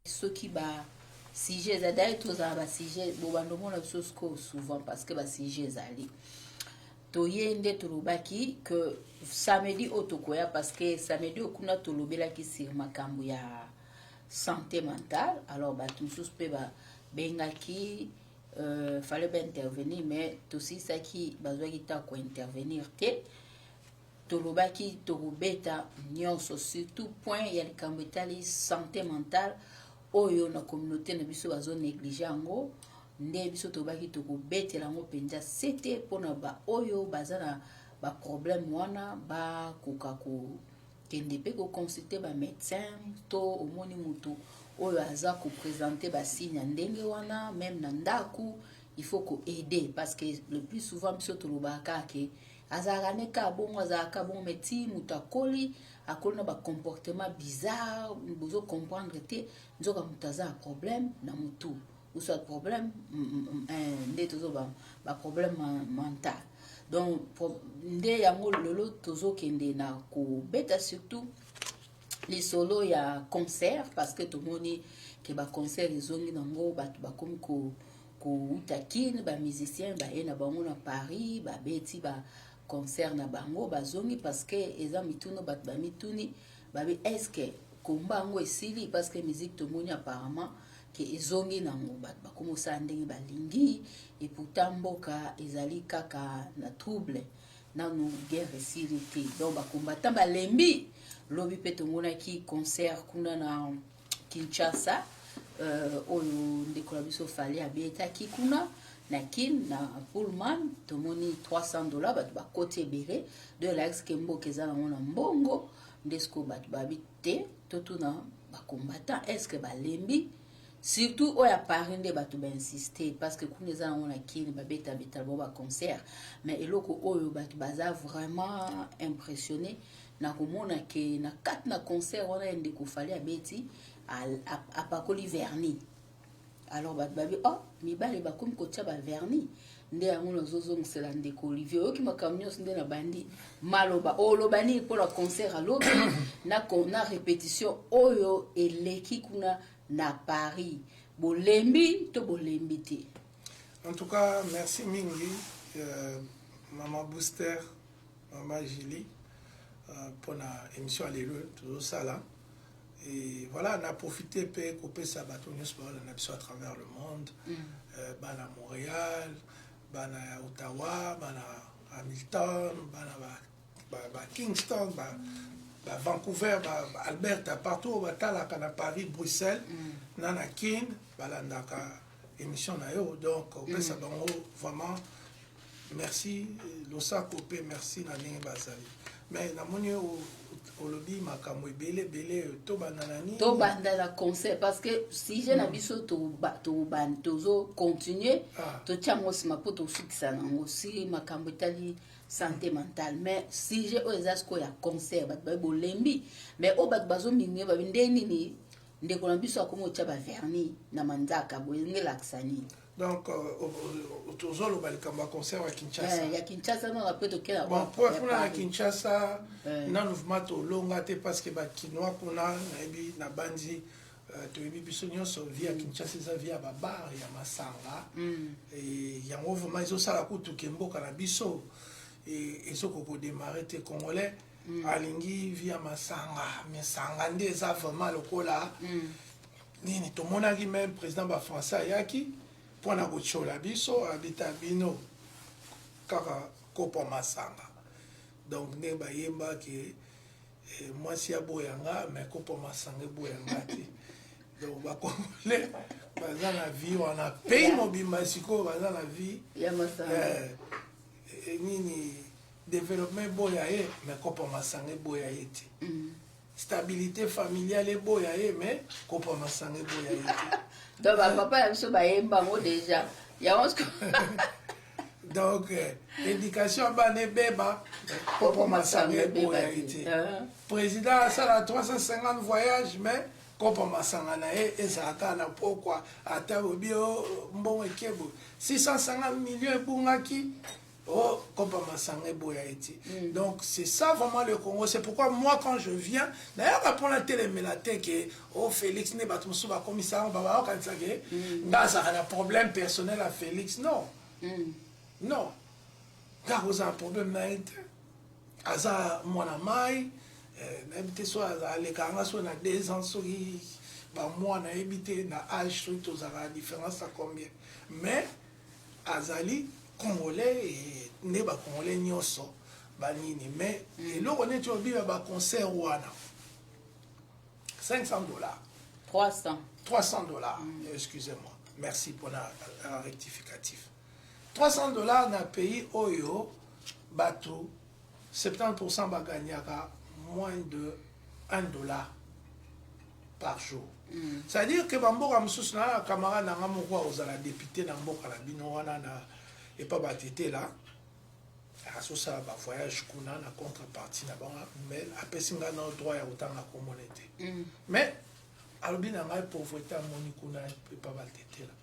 ceux qui ba sujet d'ailleurs tous ba sujet bo bando mona souvent parce que ba sujet zali toyende tolobaki que samedi otokoya parce que samedi okuna tolobelaki sur makambo ya santé mentale. Alors bato mosusu mpe babengaki fallait ba intervenir mais tosisaki bazwaki ta kointervenir te. Tolobaki tokobeta nyonso surtout point ya likambo etali santé mentale oyo na communauté na biso bazo négliger yango nde biso tobaki tokobetela yango mpenza sete mpona oyo baza na baproblème wana bakoka kokende mpe koconsulte bamédecin to omoni moto oyo aza koprésente basigne ya ndenge wana même na ndaku il faut koaider parce que le plus souvent biso tolobaka ke azalaka ne ka bongo azalaka bongo meti moto akoli na bacomportement bizarre bozo comprendre te nzoka moto aza na problème na motu ou soit problème nde tozo baproblème mental. Donc nde yango lelo tozokende na kobeta surtout lisolo ya concert parce que tomoni ke baconcert ezongi nango bato bakomi kouta kine bamusicien baye na bango na Paris babeti concert na bango bazongi parce que eza mituno bato bamituni babi est-ce komba yango esili parce que musique tomoni apparemment ke ezongi nango bato bakomosala ndenge balingi et pourtant mboka ezali kaka na trouble nanu guerre esili te. Donc bakombata balembi lobi mpe tomonaki concert kuna na Kinshasa oyo ndeko na biso fali abetaki kuna na kin na Pullman tomoni $300 bato bakoti ebele de la ke mboka eza nango na mbongo ndesko bato babi te totuna bakombata est-ce balembi surtout oyo Paris nde bato bainsister parce que kuna eza nango na kin babeta bo baconcert mais eloko oyo bato baza vraiment impressionné na komona ke na kati na concert wana ya ndeko fali abeti apakoli vernis. Alors bato babi mibale bakomi kotia bavernis nde yango nazozongisela ndeko Olivier oyoki makambo nyonso nde na bandi maloba oloba nini mpona concert alobi na répétition oyo eleki kuna na Paris bolembi to bolembi te. En tout cas merci mingi Maman Booster, Maman Julie pour la émission alléluia tout ça là. Et voilà, on a profité pour couper ça bateau à travers le monde, à Montréal, à Ottawa, à Hamilton, à Kingston, à Vancouver, à Alberta, partout, à Paris, Bruxelles, à Kin, à l'émission. Donc, ça vraiment merci, l'osa coupé, merci, Nani Bazali. Mais na moni au lobby makambo ebele to bandana la concert parce que si je na biso to tozo continuer to tiamo sima po to fixa nango si makambo tali santé mentale mais si je ozasko ya concert ba bolembi mais o bat bazo mingi ba ndeni ni ndeko na biso akomo tia ba vernis na manzaka boyenge laksani. Donc, autour de le concert à Kinshasa. Il y a Kinshasa, on a peut-être qu'il y a bon, pour à Kinshasa, on a mouvement long parce que les Kinois qu'on a, na bandi, tu es bisogno sur via Kinshasa, via Babar, il y a Massanga, et il y a un mouvement, ils ont ça la coûte qui est beau canabiso, et ils ont démarré les Congolais, Alingi via Massanga, mais Sangande, ça vraiment le coup là. Nini, tout le monde a dit même président français Yaki. Pour na kochola biso habita bino kaka kopo masanga donc ne ba yemba ke moi si aboyanga mais kopo masanga boyanga ti donc ba congolais baza na vie on a pays mobimba siko baza na vie ya masanga nini développement boya ye mais kopo masanga boya ye ti stabilité familiale boya ye mais kopo masanga boya ye ti. Donc, papa, il y déjà. Il y a donc, l'éducation, pour ma président, ça a 350 voyages, mais comme ma sanganae, et ça a pourquoi, à Tabobio, bon et Kebo, 650 millions de Bungaki, Oh, comme Masangé Boyaïti. Donc, c'est ça vraiment le Congo. C'est pourquoi moi, quand je viens, d'ailleurs, après la télé, que oh, Félix n'est pas tout le commissaire, on va quand ça a un problème personnel à Félix. Non. Non. Car vous avez un problème, Aza Mwanamai, n'habitez soit à l'écart, soit à 2 ans, soit moi, on a habité dans l'âge, la différence à combien. Mais, Azali, Congolais et Neba Congolais Nyoso, Banini, mais là on est au bilan d'un concert Wana. $500. 300. $300, excusez-moi. Merci pour la rectificatif. $300 dans le pays Oyo, Batou, 70% va gagner moins de $1 par jour. C'est-à-dire que Bamboka Moussous, camarade Nangamokwa, aux députés Namboka, la Binowana, et pas batté là. À ce ça, va voyage qu'on a la contrepartie, mais après, si on a le droit à autant la communauté. Mais, Albin a mal pauvreté à Monikuna, il ne peut pas batté là.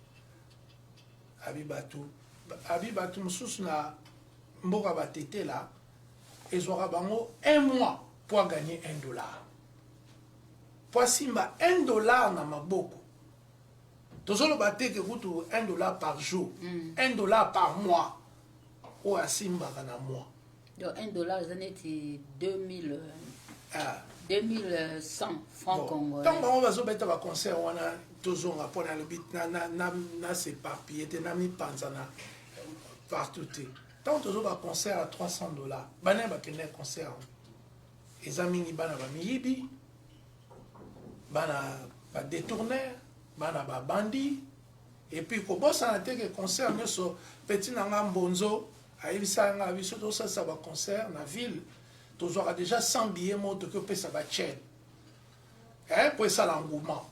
Abibatou Moussous, Mboka batté là, ils auront 1 mois pour gagner $1. Voici $1 dans ma boko. Tous les bateaux que vous $1 par jour, $1 par mois. Ou à Simba dans un mois. Donc $1, c'est 2100 francs congolais. Tant qu'on va se mettre à concert, on a toujours pour le but, na s'éparpiller, na mi panzana partout. Tant que toujours va concert à $300, bané va qu'un concert. Les amis ni bana va miyibi. Bana ba détourner, bana ba bandi, et puis ko bossa na te que concert nyoso petit nanga mbonzo aibisa nga biso to ça va concert na ville to aura déjà 100 billets moto que peut ça va chaîne pour ça l'engouement.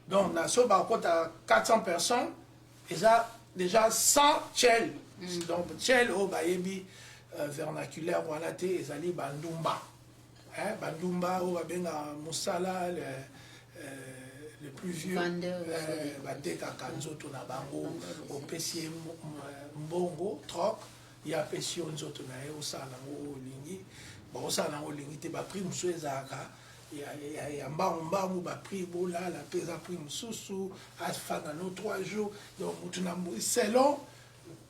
Donc na so ba kota 400 personnes et ça déjà 100 chel. Donc chel o ba yebi vernaculaire wana te ezali bandumba. Bandumba ou Babenga Moussala, le plus vieux, Badeka Kanzoto Nabango, au Pessie Mbongo, Troc, il y a Pessie Nzoto Nae, au Salango Lingi, au Salango Lingi, tu as pris Moussouezaka, il y a Mbamou, pris Bola, la Pesa pris Moussoussou, Asfanano 3 jours, donc selon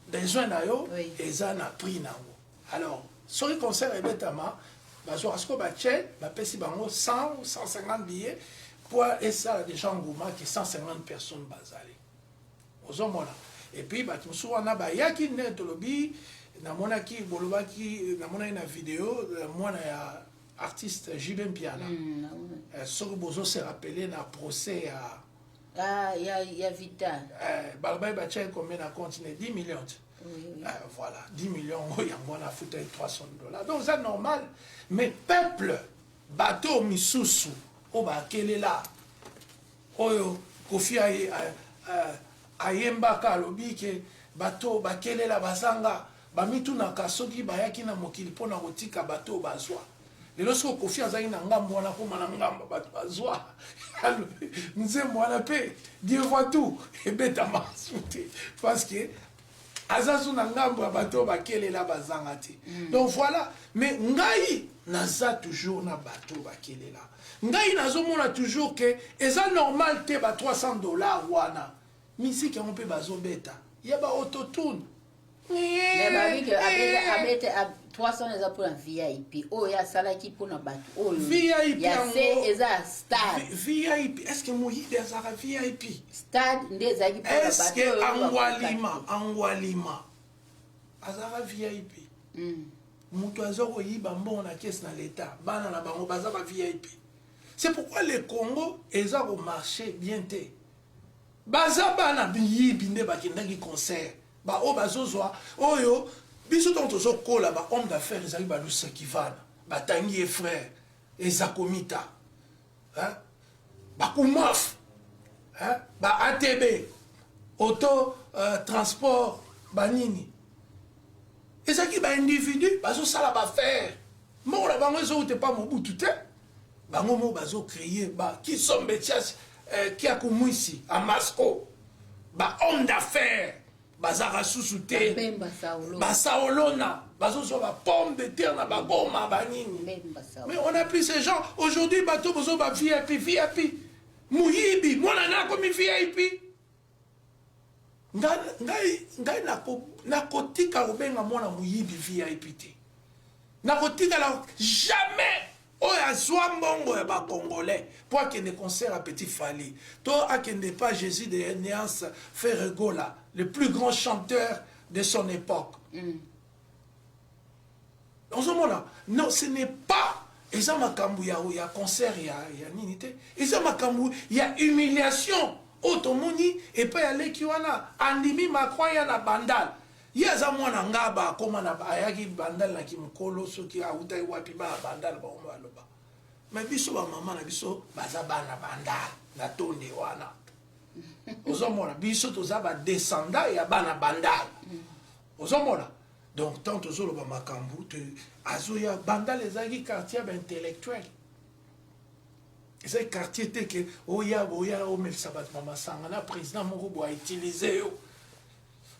besoin d'ailleurs, et ça n'a pris Nango. Alors, sur le concert, évidemment, parce que je vais 100 ou 150 billets pour et ça déjà en gourmand qui 150 personnes basales. Et puis souvent na ba yaki net lobby na monaki bolobaki na mona une vidéo moi na artiste JB Piana. Ce que bozo se rappeler na procès à il y a Vital. Balbay Bachel combien na continué 10 millions. Oui. Voilà, 10 millions, il y a moins à foutre $300. Donc c'est normal. Mais peuple, bateau misusu, oh bah quel est là? Oh, Kofi Ayemba Kalobi, bateau, bah quel est là, basanga, bah mitu na kasogi, bah yaki na mokili pona rotika bateau bazwa. Et lorsque Kofi Azai na ngambo na ko manangamba bateau bazwa. Nze mwana pe, Dieu voit tout, et bêta masouté. Parce que Azazu na ngambo bateau bakele la bazangati. Donc voilà, mais ngai naza toujours na bateau bakele la. Ngai nazo mona toujours que eza normal te ba $300 wana. Musique on peut bazo beta. Ya ba autotune. Mais ba vi que abete 300 eza pour un VIP. Oh ya salaki pour na bateau. Oh VIP ya c'est eza stade. VIP, est-ce que Moïse eza VIP? Stade ndeza ki pour na bateau. Est-ce que Angwalima azara VIP? Mutu azoko yiba mbongo na caisse na l'état. Bana na bango baza ba VIP. C'est pourquoi le Congo eza au marché bien te. Baza bana biyibi nde bakendaki concert. Ba o bazozwa oyo biso ton tozo kola ba homme d'affaires ezali ba Lusakivana, ba Tangi et frère, Ezakomita. Hein? Ba Kumaf. Hein? Ba ATB. Auto transport banini. Ezaki ba individu bazo sala ba faire. Mo la bango zo te pas Mobutu te. Bango mo bazo créer ba qui sombe tias qui a kumwisi à Masco. Ba homme d'affaires bazara susu te basaolona bazozo ba pomme de terre na bagoma banini. Mais on a plus ces gens aujourd'hui bato bozo ba VIP muyibi mwana na komi VIP ngai nakotika kobenga mwana muyibi VIP te nakotika la jamais oyo azwa mbongo ya bacongolais po akende concert à Petit Fally to akende pas Jésus de Néance Ferregola le plus grand chanteur de son époque. Dans ce moment-là, non, ce n'est pas il y a concert, il y a nité, il y a humiliation automoni et pas y a l'équivalent andimi makwa ya na bandal. Il y a zamwana ngaba comme na ayaki bandal na kimkolo so ki auta wapi ba bandal ba omaloba. Mais biso ba maman na biso baza bana bandal na tonde wana. Ozomona biso toza ba descendant ya bana bandal. Ozomona donc tant ozolo ba makambu te azoya bandal ezaki quartier intellectuel. C'est quartier te que oya o mel sabat mama sangana président moko a utilisé.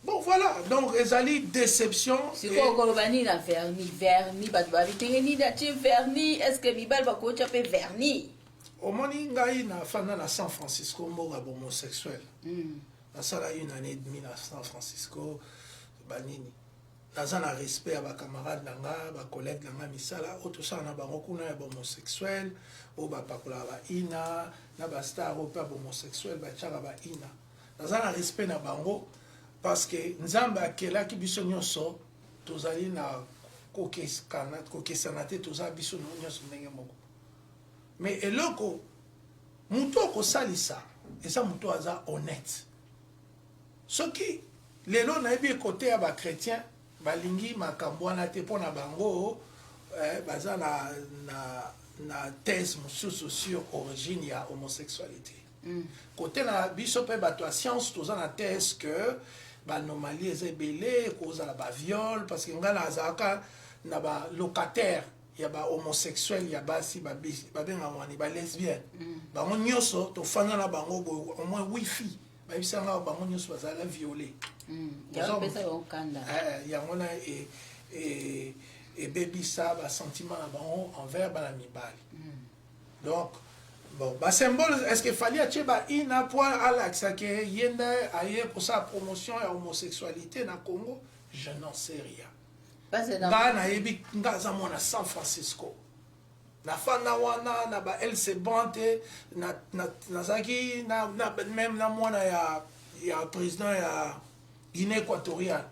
Bon voilà, donc ezali déception. Si ko kolobani na verni bat ba vitengeni da ti verni, est-ce que bibal ba ko chape verni? Au moni ngai na fana na San Francisco mboka homosexuel. Na sala une année et demie na San Francisco banini. Naza na respect à ba camarades nanga, ba collègues nanga misala, auto ça na bango kuna ya homosexuel, o ba pakola ba ina, na ba star o pa homosexuel ba tchaka ba ina. Naza na respect na bango parce que nzambe akela ki biso nyonso tozali na kokesana te toza biso nyonso ndenge moko. Mais eloko mutu okosalisa eza mutu aza honnête. Soki lelo na yebi côté ya ba chrétien balingi makambo wana te pona bango baza na thèse mosusu sur origine ya homosexualité. Côté na biso pe bato a science toza na thèse que banomalie eza ebele kozala ba viol parce que nga na azalaka na ba locataire ya ba homosexuel ya basi babenga wani ba lesbienne bango nyonso tofanda na bango au moins wifi babisanga bango nyonso bazala violé yango na ebebisa basentiment na bango envers bana mibali. Donc bon, bah symbole, est-ce qu'il fallait acheter ba ina pour alaxa que yenda aye pour sa promotion et homosexualité na Congo? Je n'en sais rien. Nga na yebi nga za mona San Francisco. Na fana wana na ba LC Bante na zaki na même na mona ya président ya Guinée équatoriale.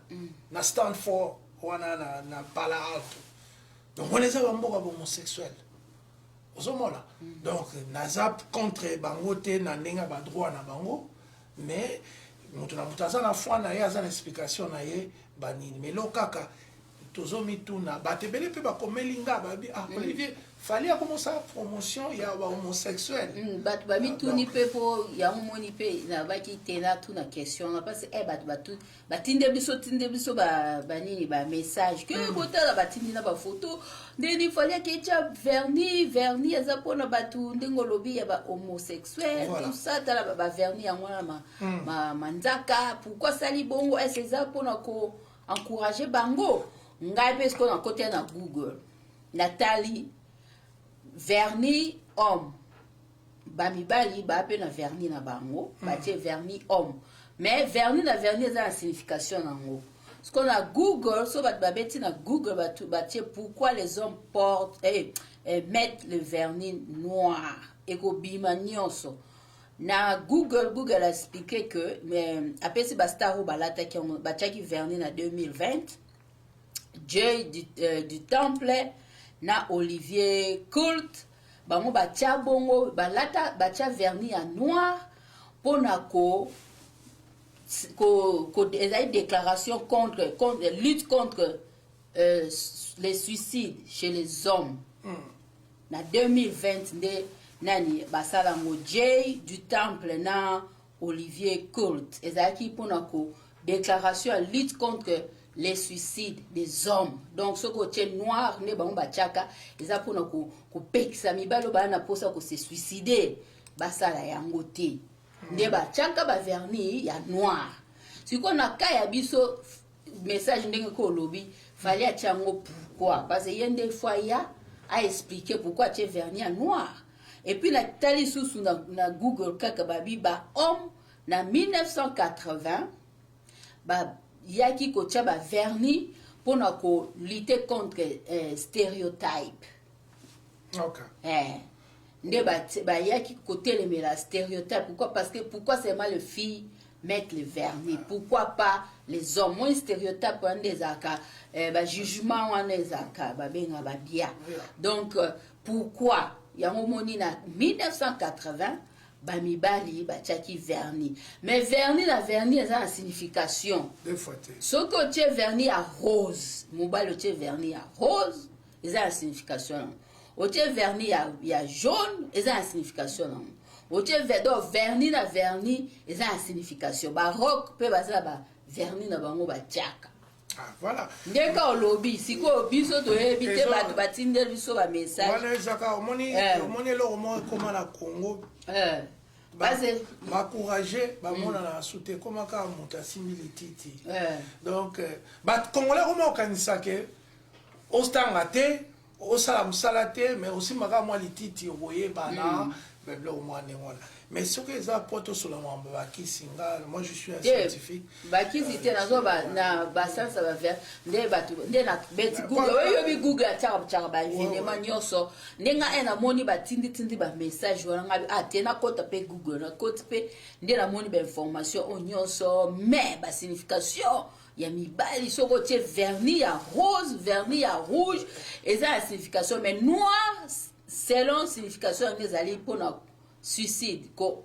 Na Stanford wana na Palo Alto. Donc on les a mboka homosexuels. Ozomona. Donc nazap contre bango te na ndenga ba droit na bango mais mutu na mutaza na foi na ye aza na explication na ye banini mais lo kaka tozomi tuna batebele pe ba komelinga ba bi Olivier fallait commencer promotion ya ba homosexuel bat ba mi tuni pe po ya moni pe na ba ki tena tuna question na parce bat batu batinde biso ba banini ba message que botala batindi na ba photo ndeni fallait que cha verni aza pona batu ndengolobi ya ba homosexuel tout ça tala ba verni ya mwana ma manzaka pourquoi sali bongo est-ce ça pona ko encourager bango ngai pe ce qu'on a côté na Google Nathalie vernis homme bamibali ba pe na vernis na bango batie vernis homme mais vernis na vernis ça a signification nango ce qu'on a Google so bat babeti na Google batie pourquoi les hommes portent mettent le vernis noir et ko bima nyonso na Google a expliqué que mais après c'est bastaro balata qui ont batiaki vernis na 2020 Dieu du temple na Olivier Culte bango batia bongo balata batia vernis en noir pona ko ezali déclaration contre lutte contre les suicides chez les hommes na 2020 nde nani basala ngo Dieu du temple na Olivier Culte ezali pona ko déclaration à lutte contre les suicides des hommes. Donc ce côté noir ne bango bachaka eza pona ko pekisa mibalo bana posa ko se suicider basala yango te. Ne bachaka ba vernis ya noir. siko na kaya biso message ndenge ko lobby fallait atiango pourquoi parce que yende fois ya a expliqué pourquoi tu es vernis à noir et puis la tali sous na Google kaka babi ba homme na 1980 ba yaki ko tia ba vernis pour na ko lutter contre stéréotype. OK. Nde ba yaki ko telemela stéréotype pourquoi seulement les filles mettre le vernis, pourquoi pas les hommes? Moins stéréotype on des aka ba jugement on des aka ba benga ba bia. Donc pourquoi ya moni na 1980 ba mibali ba tchaki vernis, mais vernis ça a signification deux fois ce que tu es vernis à rose mobile tu es vernis à rose ça a signification o tu es vernis à jaune ça a signification o tu es vernis na vernis ça a signification baroque pe bazala ba vernis na bango ba tchaka. Voilà. Ndeka olobi siko biso to ebite batu batindel biso ba message. Voilà zaka omoni lo mo koma na Congo. Base m'encourager ba mona na souté koma ka muta similititi. Donc ba congolais comment kanisa ke ostanga te osala musalate mais aussi maka moi lititi royer bana beblo mo ngona. Mais ce que ça porte sur la mwamba kisinga, moi je suis un scientifique. Bakisi te nazo ba na basansa ba ver nde batu nde na beti Google oyo bi Google atchaka ba événement nyonso ndenga ena moni ba tindi ba message wana ngabi atena kota pe Google na kota pe nde na moni ba information o nyonso mais ba signification ya mibali soko tie vernis ya rose vernis ya rouge et ça la signification mais noir selon signification ngezali pona suicide ko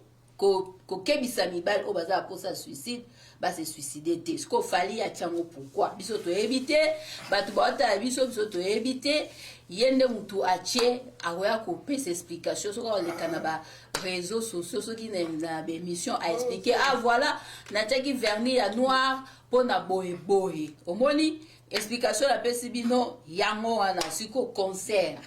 kebisa mibali o baza pour ça suicide ba se suicider te ce qu'on fallait a tiango pourquoi biso to éviter batu baota biso to éviter yende mutu ache akoya ko pesa explication so ko le kanaba réseaux sociaux so qui na émission a expliquer voilà na taki vernis ya noir pona boye omoni explication la pesi bino yango wana siko concert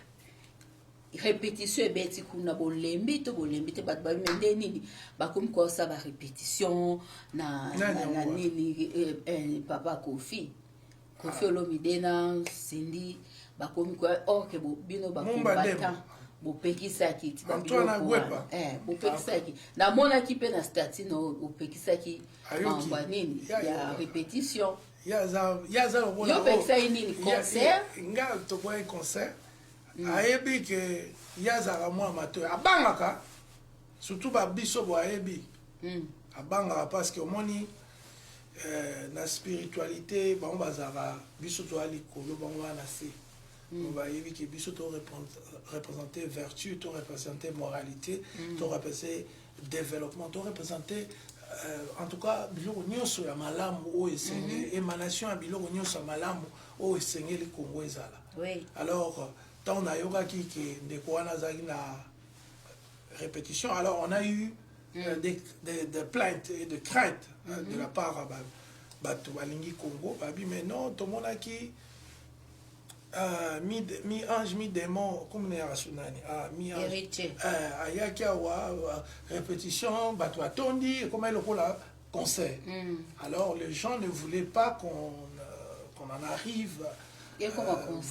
répétition et beti kuna bolembi te bat ba mende nini bakomi ko sa ba répétition na nini papa Kofi Olomide na Cindy bakomi ko ke bino bakombata bopekisaki ti Antoine Gwepa bopekisaki na mona ki pe na statino bopekisaki ba nini ya répétition yaza yo pekisaki nini concert nga to boy concert ayebi ke yazaka mwa amateur abangaka surtout ba biso bo ayebi abangaka parce que omoni na spiritualité bango bazaka biso to ali kolo bango na se on va ayebi ke biso to représenter vertu to représenter moralité to représenter développement to représenter en tout cas biloko nyonso ya malamu o esenge émanation ya biloko nyonso ya malamu o esengeli Congo ezala. Alors on a yoga qui de quoi na répétition alors on a eu des plaintes et de craintes de la part batu balingi Congo babi mais non tout le monde qui mi ange mi démon comme ne rasunani mi ange ayaki wa répétition batu atondi comme elle pour la concert alors les gens ne voulaient pas qu'on en arrive.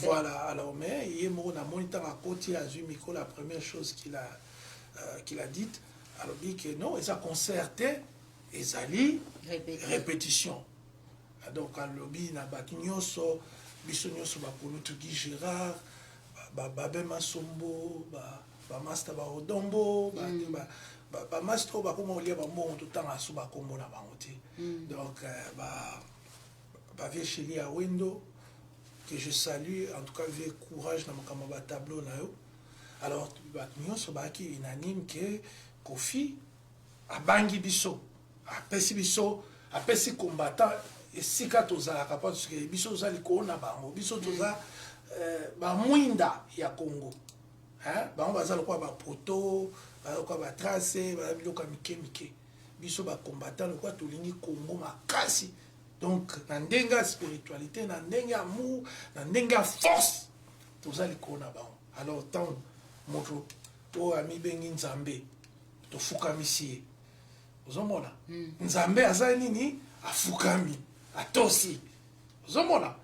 Voilà, alors, mais il y a un côté à Zumiko, la première chose qu'il a dite, alors il dit que non, ils ont concerté, ils allaient répétition. Donc, à lobby, na bakinyoso, bisonyoso, bakolutuki Gérard, babe masombo, master baodombo, master bakomolia bambo tout le temps à subakombo na bangote. Donc, vieux chéri à Wendo. Que je salue, en tout cas, avec courage dans mon tableau. Alors, nous sommes unanimes que Kofi a bangi biso, a pesi biso, a pesi combattant, et si katoza la capable de biso za likona bango, biso toza ba mwinda ya Congo. Hein? Ba on va za quoi ba poto, ba quoi ba tracer, ba biloko mike. Biso ba combattant le quoi tolingi Congo makasi. Donc, na ndenga spiritualité, na ndenga amour, na ndenga force, tout ça les kona ba. Alors tant moto to ami bengi nzambe, to fuka misie. Ozomona. Nzambe aza nini? afukami atosi ozomona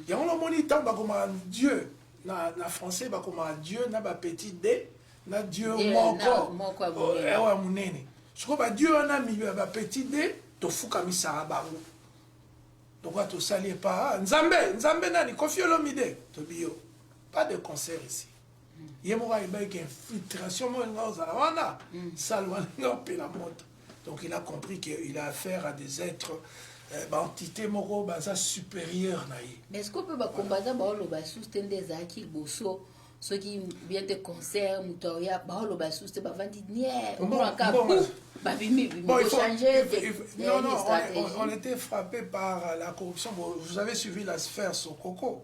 yango lomoni ntango bakomaka dieu na français bakomaka dieu na bapetit d na dieu moko ya monene sikoyo badieu wana bapetit d tofukamisaka bango donc tosali epa nzambe nani Koffi Olomide tobiyo pas de concert ici ye moko ayebaki infiltration moko elinga ozala wana sale wana elinga opela moto donc il a compris qu'il a affaire à des êtres entité moko baza supérieur na ye. Mais est-ce qu'on peut combattre baoloba soutenir des acquis bosso ceux qui viennent de concert mutoria baoloba soutenir bavandi nier on ka babimi changer on était frappé par la corruption. Vous avez suivi la sphère Sokoko,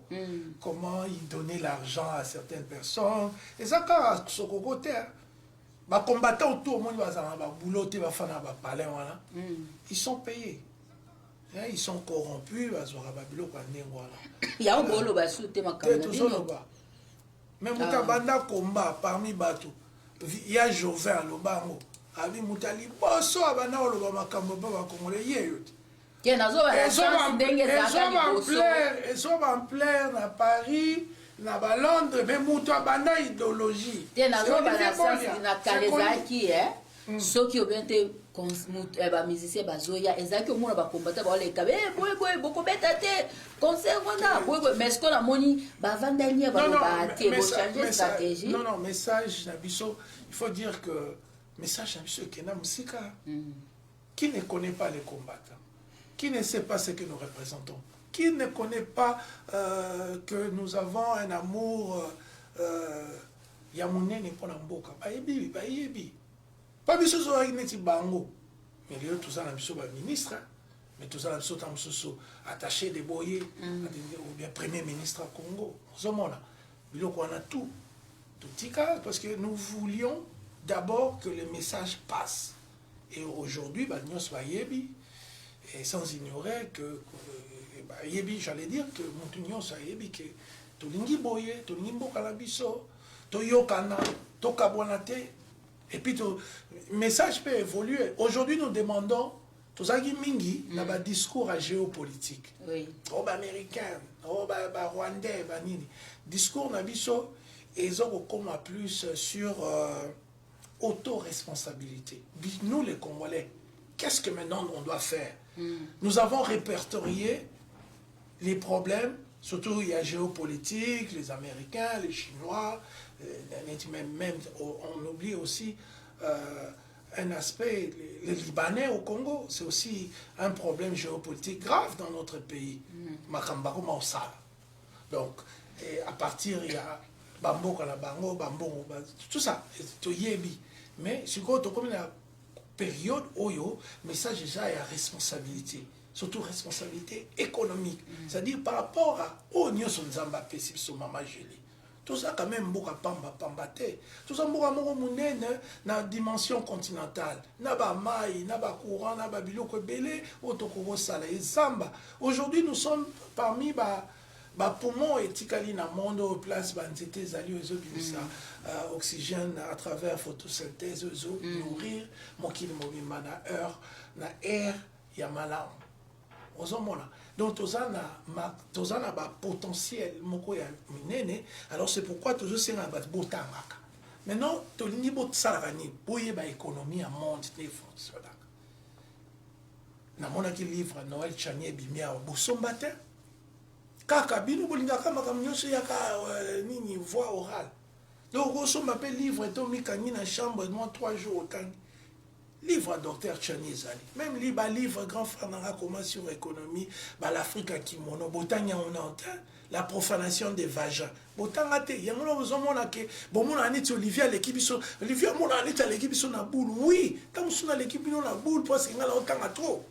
comment il donnait l'argent à certaines personnes et ça quand Sokoko terre ba combattants autour monde bazana ba boulot te ba fana ba palais wana ils sont payés. Ils sont corrompus, il y a un bolo basu te makamba. Mais mutabanda combat parmi bateau. Il y a Joven Lobango. Abi mutali boso abana oloba makambo ba congolais yeyot. Ke nazo ba chance ndenge za ils sont en plein à Paris, na ba Londres, mais muto abanda idéologie. Te nazo ba chance na kalezaki soki obente ba musicien bazoya ezaki omona ba combattant ba oleka boy bokobeta te concert wana boy mais ce qu'on a moni ba vandania ba te bo changer stratégie. Non message na biso, il faut dire que message na biso kena musika qui ne connaît pas les combattants, qui ne sait pas ce que nous représentons, qui ne connaît pas que nous avons un amour ya monene pona mboka bayebi pas biso so neti bango mais les tout ça na biso ba ministre mais tout ça na biso tam so attaché de boyer ou bien premier ministre à Congo zomona biloko on a tout tika parce que nous voulions d'abord que le message passe et aujourd'hui ba nyos ba yebi et sans ignorer que ba yebi j'allais dire que montunyo sa yebi que to lingi boyer to lingi mboka la biso to yokana to kabona te. Et puis, le message peut évoluer. Aujourd'hui, nous demandons, tout ça qui mingi, n'a pas discours à géopolitique. Oui. Oh, bah, américain, oh, bah, rwandais, bah, nini. Discours n'a biso, et ils ont comme plus sur autoresponsabilité. Nous, les Congolais, qu'est-ce que maintenant on doit faire? Nous avons répertorié les problèmes, surtout il y a géopolitique, les Américains, les Chinois, même on oublie aussi un aspect, les Libanais au Congo, c'est aussi un problème géopolitique grave dans notre pays. Makambako Maosala. Donc, à partir, il y a Bambo Kalabango, Bambo, tout ça, Toyebi. Mais, si vous avez une période où le message déjà est à responsabilité. Surtout responsabilité économique. C'est-à-dire par rapport à Onyo Sonzamba Pesip Mama Geli. Tout ça quand même beaucoup pambate. Tout ça beaucoup munene na dimension continentale. Na ba mai, na ba courant, na ba biloko belé, otokoro sala et zamba. Aujourd'hui nous sommes parmi ba poumons et tikali na monde place ba nzete zali ezo bimisa oxygène à travers photosynthèse ezo nourrir mokili mobimba na air ya malamu. Donc, tous un potentiel alors c'est pourquoi toujours c'est un botangaka. Maintenant, tu as une économie à monde qui fonctionne. Na qui livre Noël Chanier Bimia Bosombate. Kaka binu bolingaka makamnyoso yaka nini voix orale. Donc, on m'appelle livre et Tommy Kani na chambre de moi 3 jours au Kani. Livre à Dr. Chaniezali. Même livre grand frère Nara comment sur l'économie, l'Afrique à kimono, botanya on entend la profanation des vagins. Botanga te, yango no zomona ke bon mon anit Olivier l'équipe Olivier mon anit l'équipe son na boule. Oui, tant suna l'équipe non na boule parce que ngala otanga trop.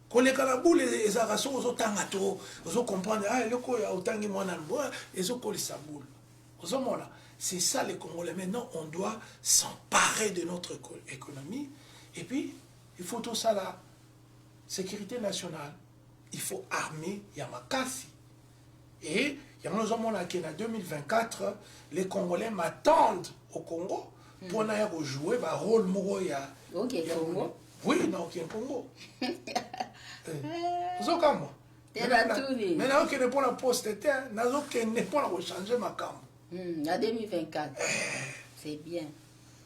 Koleka na boule les araso otanga trop. Ozo comprendre le ko ya otangi mwana mboa ezo kolisa boule. Ozomona. C'est ça les Congolais. Maintenant, on doit s'emparer de notre économie. Et puis, il faut tout ça là. Sécurité nationale. Il faut armer Yamakasi. Et, il y a en 2024, les Congolais m'attendent au Congo pour jouer un rôle. Ok, Congo. Oui, non, qui est Congo. ozokamwa Teratuni. Mais là, on pour la posteté, nazo kende pour la changer ma cam. En 2024. C'est bien.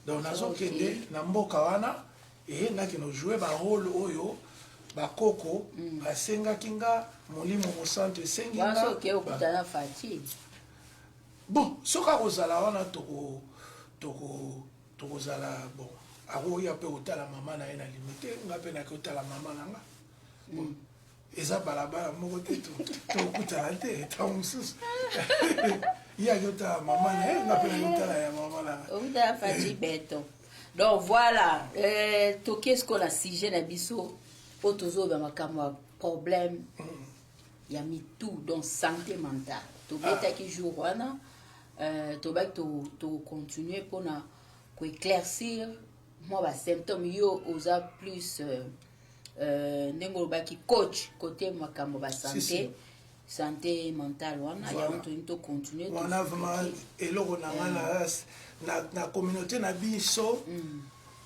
Donc nazo kende na mboka wana et na kino jouer ba rôle oyo ba koko ba senga kinga molimo mo centre senga. Ba so ke okutana fati. Bon, soka kozala wana toko zala bon. Aro ya pe otala mama na ena limité, nga pe na ke otala mama nanga. Bon. Eza balabala moko te tokutana te ta mosusu iya yota mama na nga pe na yotala ya mama nanga okutala fati beto. Donc voilà, qu'est-ce qu'on a sujet na biso po tozoba makambo ya problème ya mitu donc santé mentale tobetaki jour wana tobaki tocontinue mpona koéclaircir mwa basymptôme yo oza plus ndenge olobaki coach côté makambo basanté santé mentale wana yango toni tocontinue wana vraiment eloko na nga na communauté na biso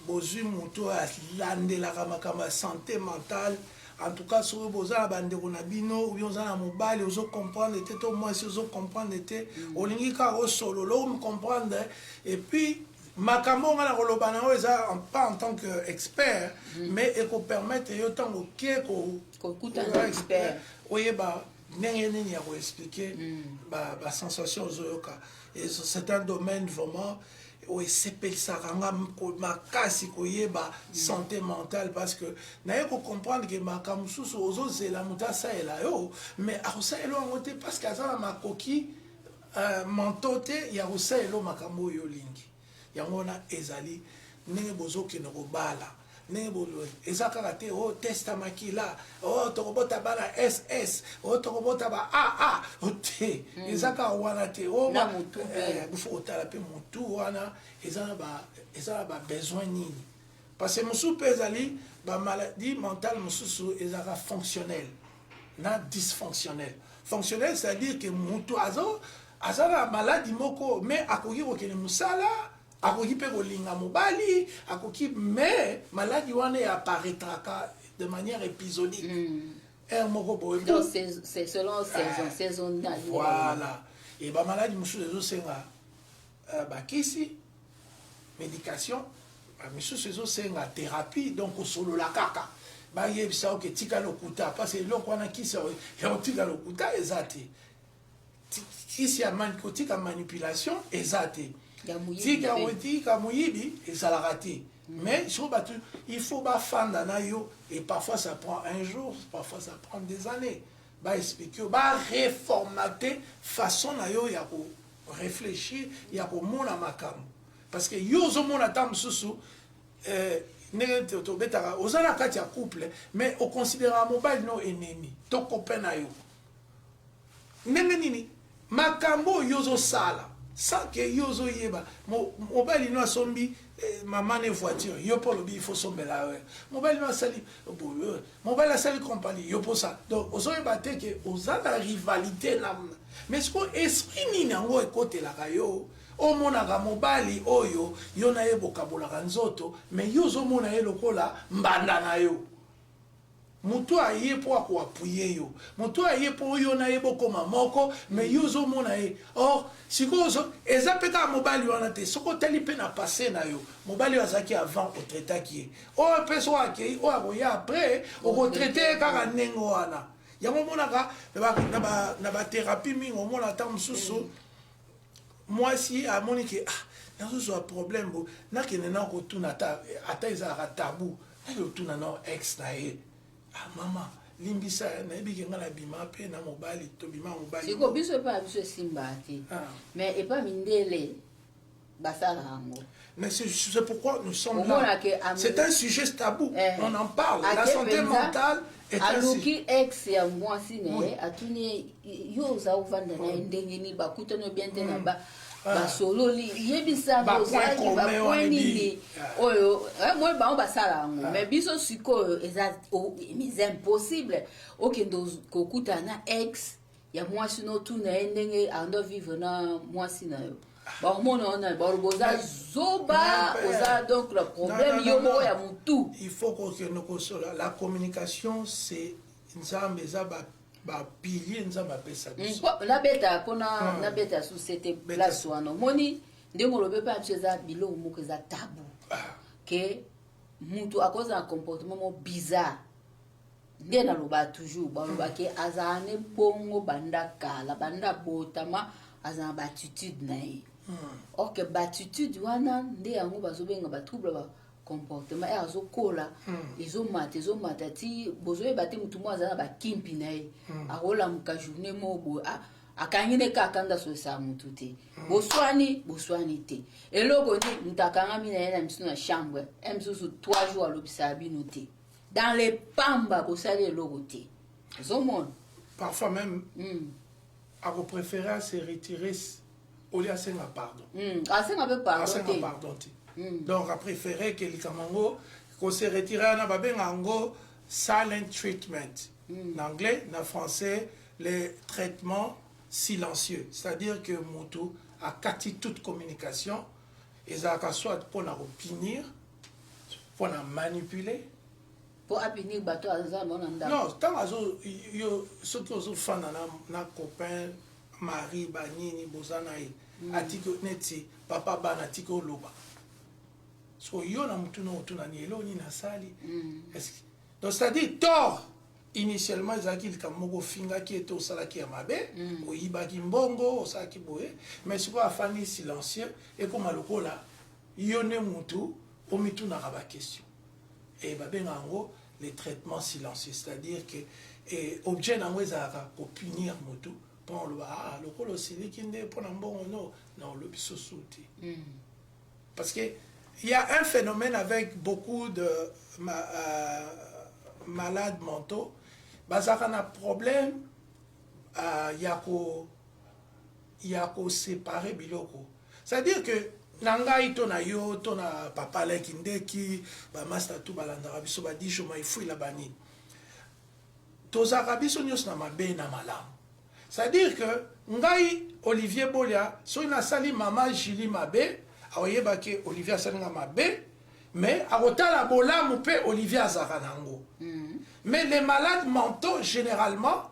bozwi moto alandelaka makambo ya santé mentale. En tout cas soki boza na bandeko na bino obi oza na mobali ozocomprendre te to mwasi ozocomprendre te olingi kaka osolola ocomprendre et puis makambo nga na koloba nango eza pas en tant que expert mais ekopermettre yo ntango oke kokutana expert oyeba ndenge nini ya koexplike basensation ozoyoka. C'est un domaine vraiment oesepelisaka nga makasi koyeba santé mentale parce que naye kocomprendre ke makambo mosusu ozozela moto asalela yo mais akosalela yango te parce que aza na makoki manto te ya kosalela makambo oyo olingi. Yango wana ezali ndenge bozokende kobala ndenge bolo eza kaka te o testa makila o tokobota bana SS o tokobota ba AA o te eza kaka wana te o bufo kotala mpe motu wana eza na ba besoin nini parce que mosusu mpe ezali ba maladie mentale mosusu ezalaka fonctionnel na dysfonctionnel. Fonctionnel c'est-à-dire que motu aza na maladie moko mais akoki kokende mosala akoki mpe kolinga mobali akoki mais maladie wana apparaîtraka de manière épisodique moko boye. Donc c'est selon saison voilà et ba maladie mosusu ezosenga bakisi médication misusu ezosenga thérapie donc osolola kaka bayebisa oke tika lokuta parce que eloko wana kisi ya kotika lokuta eza te kisi ya kotika manipulation eza te tika moyibi ezalaka te mais il faut bafanda na yo et parfois ça prend un jour parfois ça prend des années baexplike yo bareformate façon na yo ya koréfléchir ya komona makambo parce que yo ozomona ta mosusu ndenge tobetaka oza na kati ya couple mais oconsidéraka mobali no ennemi to copain na yo ndenge nini makambo oyo ozosala sans que yo ozoyeba mobali no asombi mama ne voiture yo mpo olobi il faut sombela we mobali no asali mobali asali compagnie yo mpo sa donc ozoyeba te ke oza na rivalité na mais siko esprit nini yango ekotelaka yo omonaka mobali oyo yo na ye bokabolaka nzoto mais yo ozomona ye lokola mbanda na yo moto aye mpo akoapuye yo moto aye mpo yo na ye bokoma moko mais yo ozomona ye or sikoyo eza mpe kaka mobali wana te soki otali mpe na passé na yo mobali oyo azalaki avant otraitaki ye oyo mpe soki akei oyo akoya après okotraite ye kaka ndenge wana yango omonaka na bathérapie mingi omona ata mosusu mwasi amoni ke nazozwa problème bo nakende na kotuna ata ezalaka tabu nake otuna na ex na ye mama limbisa nayebi ke nga na bima mpe na mobali tobima mobali siko biso epa biso esimba te mais epa mindele basala yango. Mais c'est pourquoi nous sommes là. C'est un sujet tabou. On en parle. La santé mentale est un sujet. Ex ya mwasi ne atuni yo za uvanda na ndenge ni bakutano bien tena basololi yebisa ngozaki bakwenini oyo moi ba basala yango mais biso sikoyo eza impossible okendo kokuta na ex ya mwasi no tuna ndenge ando vivre na mwasi na yo Donc le problème, il faut que la communication, c'est pilier nzamba pesa biso na beta société place wana moni ndenge lobe pa cheza bilo moko za tabu que mutu à cause d'un comportement bizarre nde na loba toujours ba loba ke azane bongo banda kala banda botama azana batitude na ye or que batitude wana nde yango bazobenga ba trouble ba comportement et azokola ezomata ti bozoye bate mutu mo azana ba kimpi na ye akola muka journée mo akangine kakanda so sa mutu te boswani te eloko ndi mutakanga mina ye na misu na chambre emsusu 3 jours alobisa bino te dans les pamba bosali eloko te zomona parfois même ako préférer se retirer au lieu de pardon pardon te donc a préféré que les kamango qu'on se retire na babengango silent treatment en anglais en français les traitements silencieux, c'est-à-dire que mutu a kati toute communication et ça soit pour la punir pour la manipuler pour punir bato azana non tant azo yo ceux qui ont fan na copain mari banini bozana atiko neti papa bana tiko loba so yo na mutu no tuna ni elo ni na sali donc c'est-à-dire tort initialement ezaki likamoko finga qui était au salaki ya mabe oyibaki mbongo osaki boye mais siko afani silencieux et comme lokola yo ne mutu omituna ba question et babenga ngo les traitements silencieux, c'est-à-dire que objet nango ezaka ko punir mutu pour le lokola osili kinde pona mbongo non le biso souti parce que il y a un phénomène avec beaucoup de malades mentaux. Bazaka na problème, il y a ko séparer biloko. C'est-à-dire que nangai tona yo tona papa lekinde ki ba master tout balanda biso ba di choma ifu la bani. Tozaka biso nyos na mabe na malam. C'est-à-dire que ngai Olivier Bolia so na sali mama Julie mabe aoyeba ke Olivier asalinga mabe mais akotala bolamu pe Olivier azaka nango. Mais les malades mentaux généralement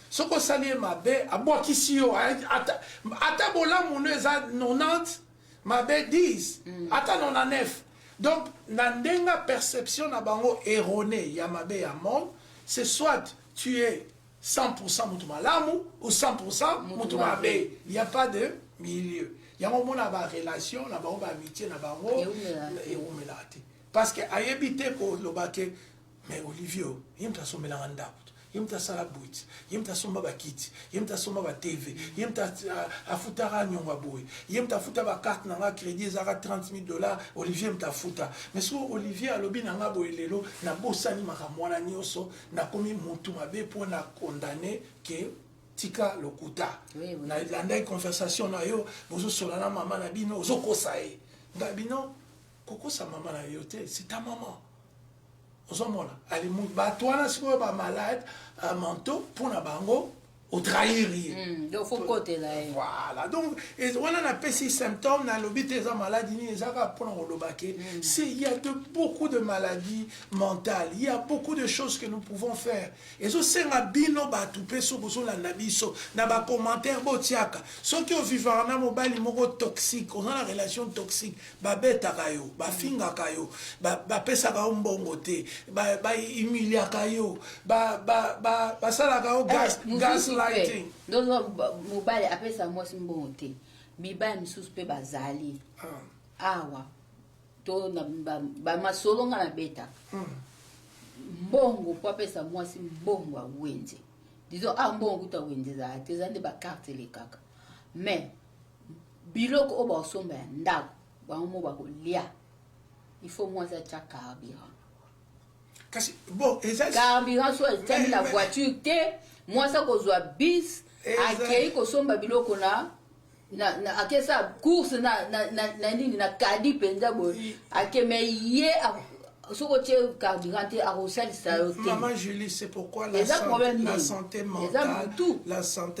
ce qu'on salie mabe abwakisi yo ata bolamu no eza 90 mabe 10 ata 99 donc na ndenga perception na bango erronée ya mabe ya monde c'est soit tu es 100% mutu malamu ou 100% mutu mabe il y a pas de milieu. Il y a un moment na ba relation na ba amitié na bango et omelate parce que ayebite ko lobake mais Olivier yimta somela nganda yimta sala buit yimta somba bakiti yimta somba ba TV yimta afutara nyonga boy yimta futa ba carte na crédit zaka $30,000 Olivier yimta futa mais so Olivier alobi na nga boy lelo na bosani makamwana nyoso na komi mutu mabe pour na condamner que tika lokuta na landa conversation na yo bozo solana mama na bino zo kosae ngabino kokosa mama na yo te c'est ta maman ozomona ali mu batwana siko ba malade mentaux pour na bango au trahir donc faut côté là voilà donc on a appelé ces symptômes dans l'hôpital des maladies ni ezaka pour na lobake c'est il y a beaucoup de maladies mentales il y a beaucoup de choses que nous pouvons faire et so senga bino ba tupe so boso la nabiso na ba commentaire botiaka so ki o vivre na mobali moko toxique on a la relation toxique ba beta kayo ba finga kayo ba pesa ka mbongo te ba humilia kayo ba sala ka gas lighting. Donc, mobile après ça, moi, c'est bon. Mibali misusu pe bazali. Awa. To na ba masolo na beta. Mbongo po pesa moi c'est mbongo a wenze. Disons mbongo ta wenze za tezande ba carte le kaka. Mais biloko oba somba ndako ba mo ba ko lia. Il faut moi ça cha carburant. Bon, carburant soit la voiture te moi ça kozwa bis akei kosomba biloko na akesa course na nini na kadi penza bo akeme ye ce que carburant à Rossel, ça Maman Julie, c'est pourquoi santé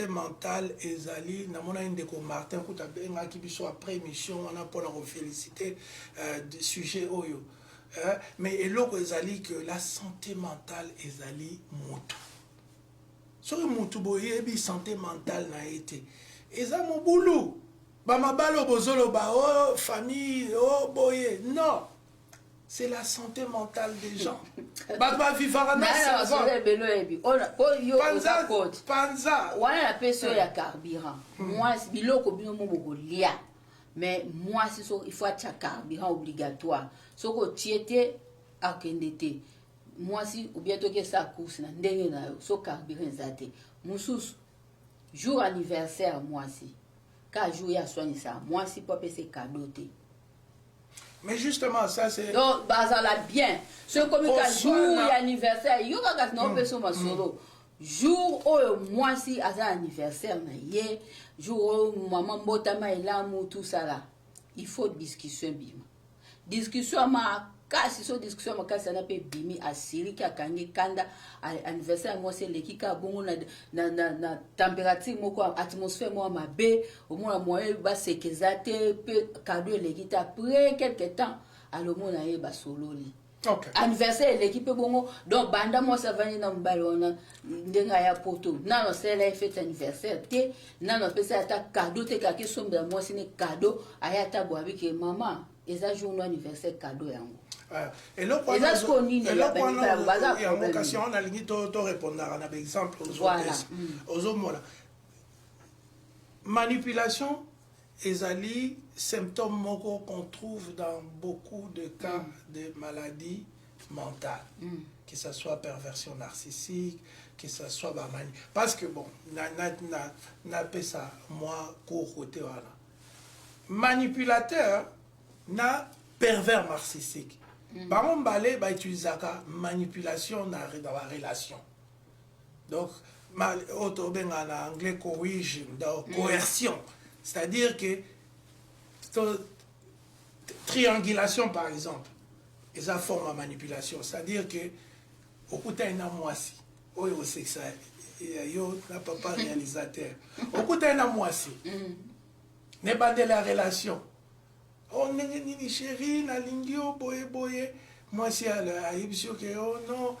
mentale, Ezali, Namona Indeko Martin, Koutabenga, qui soit après émission, on a pour la féliciter du sujet Oyo. Mais l'autre Ezali que la santé mentale, Ezali Moutou. Sur le Moutou Boye, santé mentale n'a été. Ezali mon boulot. Bamabalo Bozolo Bao, famille, oh Boye. Non. C'est la santé mentale des gens. Panza. On a personne ya carburant. Moi, biloko bino mo lia. Mais moi, il faut un carburant obligatoire. Ce que tu étais à Kendete. Moi, si ou bientôt que ça course na ndenge na yo, so carburant zate. Moussous jour anniversaire moi si. Quand jour ya soigner ça, moi si pas c'est cadeau. Mais justement, ça c'est... Donc, ça l'a bien. Ce comme un jour et anniversaire, il y a un personne solo. Jour où moi si à anniversaire, jour où maman botama et l'amour, tout ça là. Il faut discussion bim. Discussion ma casse, so discussion ma casse, ça n'a pas bimi à Syrie qui a gagné Kanda anniversaire moi c'est l'équipe a bon na température moi quoi atmosphère moi ma bé au moins moi ba c'est que ça te peut cadeau l'équipe après quelque temps alors mon aïe ba solo li. Okay. Anniversaire l'équipe bon donc banda moi ça va ni na mbalona ndenga ya poto non c'est la fête anniversaire te non peut ça ta cadeau te ka ki sombe moi c'est ne cadeau aya ta bo avec maman et ça jour anniversaire cadeau yango. Et là, on a répondre à un exemple aux autres. Manipulation, ezali symptômes qu'on trouve dans beaucoup de cas de maladies mentales, que ce soit perversion narcissique, que ce soit parce que bon, n'a pas ça moi côté voilà. Manipulateur n'a pervers narcissique. Par exemple, balé va utiliser la manipulation dans la relation. Donc, en anglais, coercion, coercion. C'est-à-dire que triangulation, par exemple, et ça forme la manipulation. C'est-à-dire que au coup d'un moisi, oh c'est ça, yo n'a pas réalisateur. Au coup d'un moisi, n'est pas de la relation. Oh nini chérie na lingio boye moi si ala ayibisio ke oh non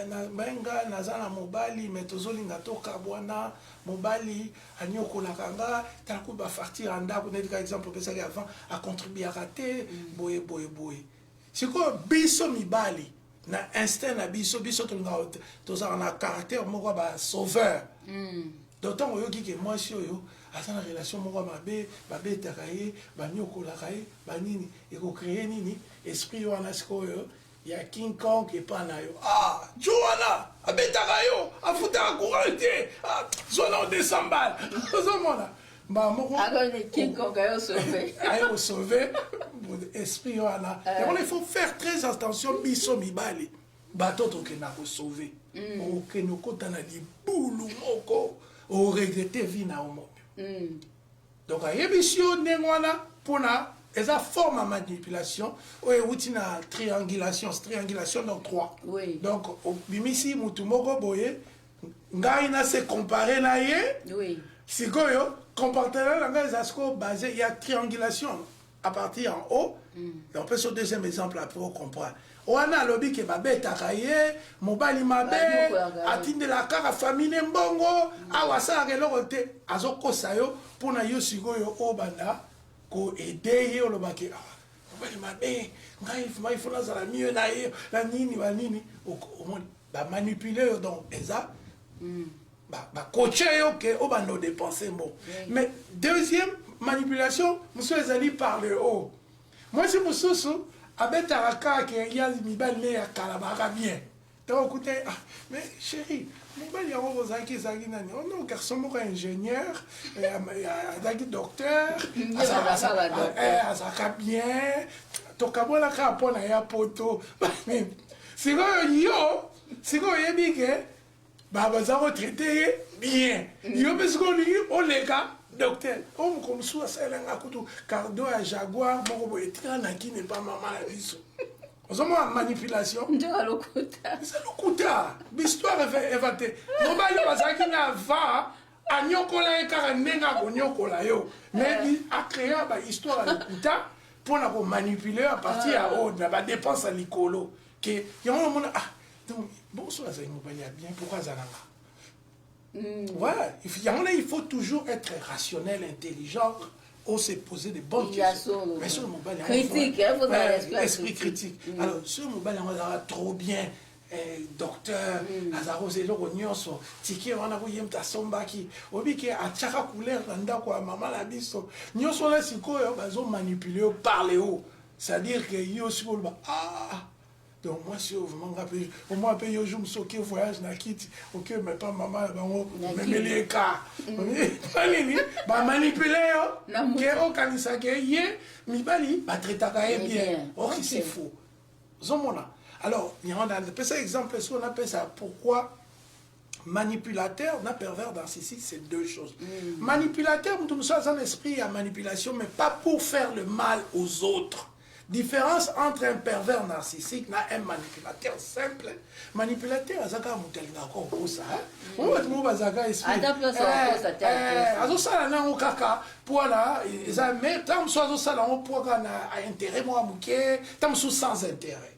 na benga na zana mobali metozolinga toka bwana mobali anyokola kanga taku ba fartir anda ko nedika exemple que ça avant a contribuer à rater boye c'est quoi biso mibali na instinct na biso to za na caractère moko ba sauveur d'autant oyoki ke moi si oyo asa na relation moko mabe takaye banyokola kaye banini eko créer nini esprit wana sikoyo ya King Kong et pas na yo Joana abetaka yo afuta courant te zona on desambal ozomona ba moko King Kong ayo sauver ayo sauver esprit wana il faut faire très attention biso mibali batoto ke na ko sauver o ke no kota na libulu moko o regretter vie na omo. Donc, il y a une mission pour la forme de manipulation, ou une triangulation, donc 3. Oui. Donc, bimisi mutumoko boye, ngaina se comparer na ye. Oui. Si koyo comportement là ngaza basé il y a triangulation à partir en haut. On peut sur deuxième exemple là pour comprendre. Wana lobi ke babeta kaye mobali mabe atinde la kaka famille mbongo awasa keloko te azokosa yo pona yo sikoyo obanda ko aider yo lobaki mobali mabe ngai fona za la mieux na ye la nini ba nini ba manipuler donc eza ba coacher yo ke obanda dépenser bon. Mais deuxième manipulation monsieur ezali par le haut. Moi c'est mususu abetaraka ke ya mibali ya kalabaka bien. Donc écoutez mais chérie, mibali ya rozaki zaki nani? On a un garçon moko ingénieur, zaki docteur, azaka bien. Tokabola ka pona ya poto. Siko yo yebi ke baba za retraité bien. Yo besko li olega docteur, on comme ça, c'est un coup cardo à Jaguar, mon etika na qui n'est pas maman la biso. Vous avez une manipulation. C'est le kouta. L'histoire est éventée. Mon mari qui n'a pas à nyokola et karanenga ko nyokola yo. Mais il a créé une histoire de kouta pour la manipuler à partir à haut, la dépense à l'écolo. Que y a un moment ah donc bonsoir ça nous bien pourquoi ça là. Voilà, il faut toujours être rationnel, intelligent. On s'est posé des bonnes questions. Mais sur le mobile, critique, esprit critique. Alors, sur le mobile, on a trop bien, docteur, Azaro Zelo, Nyonso, Tiki, on a vu ta somba qui, obi qui a tchaka couleur, nanda quoi, maman la biso. Nyonso là, c'est quoi, ils ont manipulé, parlé haut. C'est-à-dire que yo sur le ah. Donc moi si vraiment rappelé au moins payer au jour me voyage na kit OK mais pas maman me les cas ba manipuler que au kanisa que yé mi bali ba traiter ka bien oh c'est faux zomona. Alors il y a un exemple ce qu'on appelle ça pourquoi manipulateur na pervers narcissique, c'est deux choses. Manipulateur nous sommes un esprit à manipulation mais pas pour faire le mal aux autres. Différence entre un pervers narcissique et un manipulateur simple. Manipulateur, c'est un mutelinga ko kosa. On va trouver bazaka esprit. Adapte ça kosa tel. Azo sala na o kaka pour là, ça mais tam so azo sala on pour na intérêt moi muke, tam sous sans intérêt.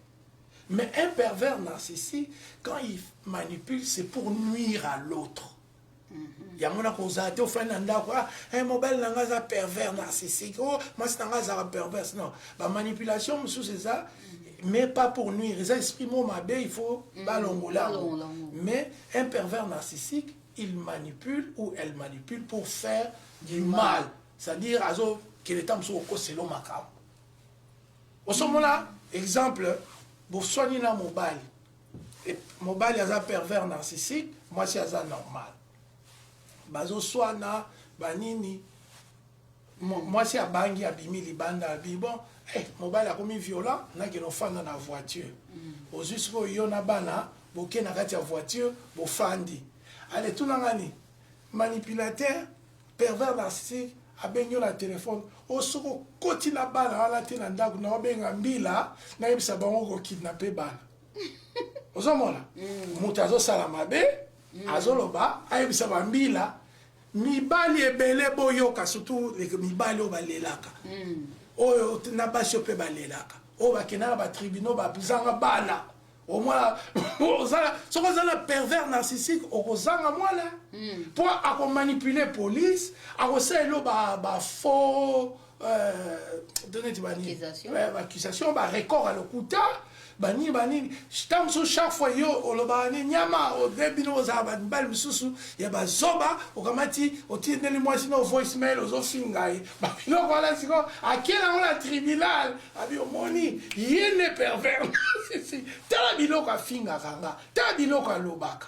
Mais un pervers narcissique quand il manipule, c'est pour nuire à l'autre. Il y a mon cause au fin d'anda quoi un mobile n'a pervers narcissique oh moi c'est un pervers non la manipulation sous c'est ça mais pas pour nuire les esprits mabé il faut balongola mais un pervers narcissique il manipule ou elle manipule pour faire du mal c'est-à-dire azo qu'il est tam sur selon makam au ce moment-là exemple pour soigner la mobile et mobile il y a un pervers narcissique moi c'est un normal bazo swana banini moi c'est à bangi abimi libanda abi bon mobile a commis violent na que no fanda na voiture au jusqu'au yona bana boké na kati ya voiture bo fandi allez tout ngani manipulateur pervers narcissique abenyo la téléphone au soko koti na bana ala te na ndaku na obenga mbila na yebisa bango ko kidnapper bana ozomona mutazo sala mabe azoloba ayebisa bambila mibali ebele boyoka surtout les mibali obalelaka oyo na basi pe balelaka o bakena ba tribunaux ba bizanga bana au moins ozala soko zala pervers narcissique okozanga mwana pour à manipuler police à oselo ba faux donner tu bani accusation ba record à l'okuta bani tam so chaque fois yo olobani nyama o debino za ba bal mususu ya ba zoba okamati otindeli moi sino voicemail ozo fingai ba bino voilà siko akela on la tribunal abi omoni yene pervers si tala bino ka finga kanga tala bino ka lobaka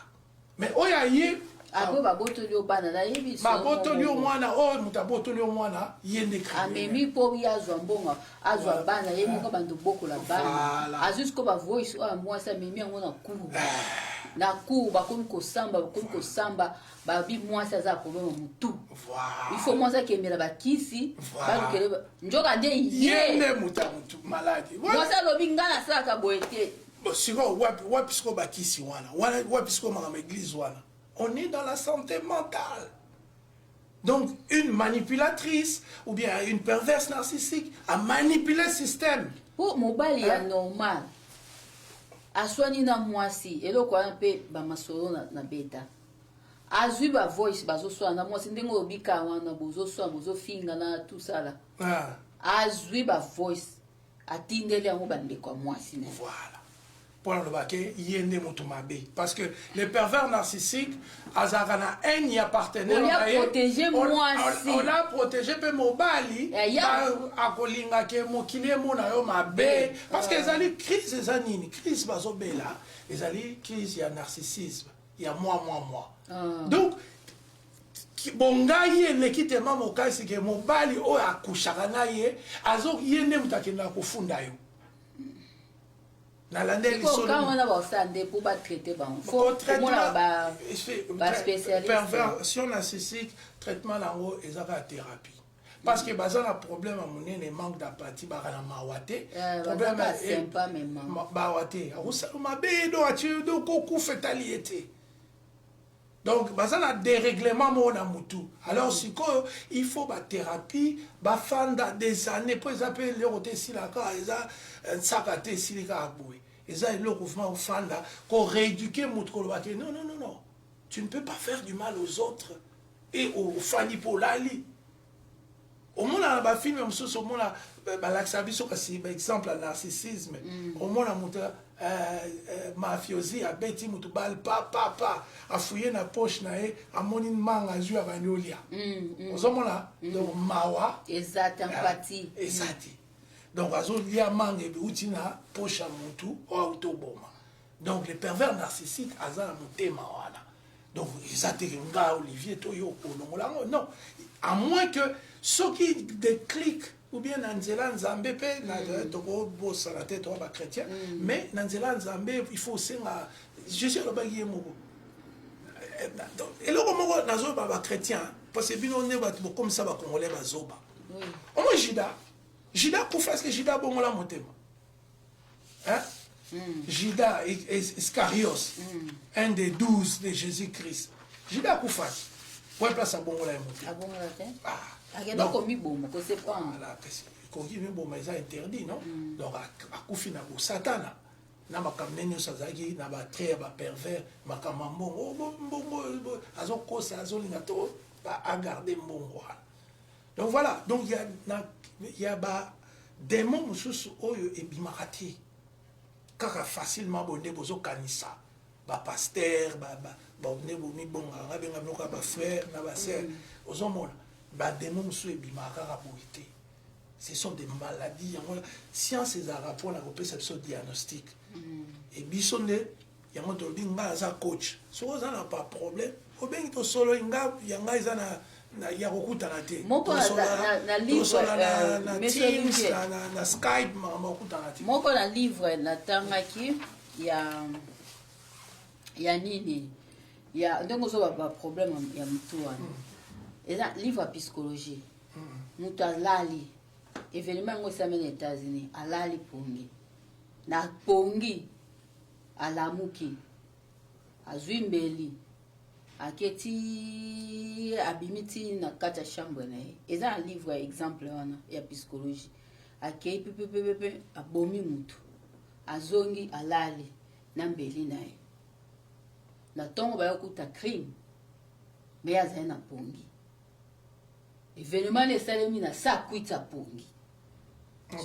mais oya ye abo babotoli obana na yebi so babotoli omwana o mutabotoli omwana yende ka amemi po ya zwambonga azwa bana yemi ko bantu bokola bana azusko ba voice o moi ça memi yango na cour ba ko samba ba bi moi ça za problème mutu il faut moi ça kemela ba kisi ba kele njoka de yende mutu malade moi ça lobi ngana saka boete siko wapi siko ba kisi wana wapi siko ma église wana. On est dans la santé mentale. Donc, une manipulatrice ou bien une perverse narcissique a manipulé le système. Pour mobile, il y a normal. A soigner na mwasi, et là, quoi, un peu, bah, ma solo na bêta. A zui ba voice, bah, zo soin na mwasi, n'dengo obika wana, bozo soin, bozo finga na tout ça là. A zui ba voice, a tindeli yango bande kwa mwasi. Voilà. Pour le baquet, yende mutumabe. Parce que les pervers narcissiques, azarana en y appartenait. On l'a protégé moi aussi. On l'a protégé pe mobali. A kolinga ke mokile mona yo mabe. Parce que ezali crise ezanini, crise bazobela, ezali crise ya narcissisme. Il y a moi. Donc bongaye nekite mama okasi ke mobali o akushaka na ye, azo yende mutakenda kufunda yo. Perversion narcissique, traitement là-haut, et ça va thérapie. parce que baza na problème à monene manque d'apathie ba na mawate problème sympa même bawate akusala mabe do ati do ko fetaliete donc baza na dérèglement mo na mutu alors siko il faut ba thérapie ba fanda des années pour appeler le côté silaka eza sakate silika aboué eza le mouvement fanda ko rééduquer mutu ko ba non non non non tu ne peux pas faire du mal aux autres et aux Fanny Polali. Au monde a un film, au monde a un exemple à narcissisme. Au monde a mafiosi, a bêti, moutubal, papa, a fouillé na poche, a moni manga, a joué à Vanyolia. Au monde a donc mawa. Exact, empathie. Exact. Donc, a zoli a manga, et na poche à moutou, ou autoboma. Donc, les pervers narcissiques, a zan mouté mawana. Donc, ils ont Olivier Toyo, non. À moins que ceux qui décliquent, ou bien Nanzela Nzambé, la tête chrétien, mais Nanzela Nzambé, il faut aussi. Je suis le bagage mogo. Et le moment nazo baba chrétien, parce que bien on est comme ça, congolais bazoba. Au moins Jida, pour faire ce que Jida bon la montée. Hein? Judas Iscarios, un des 12 de Jésus-Christ. Judas Koufas. Pour place à Bongola et Mouté. À Bongola, donc, comme bon, que c'est pas. Comme bon, mais ça interdit, non? Donc, à Koufina, au Satana. Na makamneni osazaki na ba très ba pervers makamambo bongo azo kosa azo lingato ba agarder mbongo. Donc voilà, donc il y a ba démon mususu oyo ebimakati. Kaka facilement bonne bozo kanisa ba pasteur ba bonne bomi bonga ngabenga noka ba frère na ba sœur ozomona ba démon musu ebimaka ka boité. Ce sont des maladies. Science et rapport na repère ce diagnostic. Et bisonde yango to binga za coach. So za na pas problème. O bengi to solo inga yanga za na ya kokutana te. Moko na livre na Skype makutana te. Moko na livre na tangaki ya nini ya ndongo so ba problème ya mtu wana. Eza livre ya psychologie. Mutu alali événement ngo samene États-Unis alali pongi na pongi alamuki azwimbeli aketi abimiti na kata chambre na ye eza un livre exemple wana ya psychologie akei pepe abomi mutu azongi alali na mbeli na ye na tongo bayokuta crime me azali na pongi événement esalemi na sa kwita pongi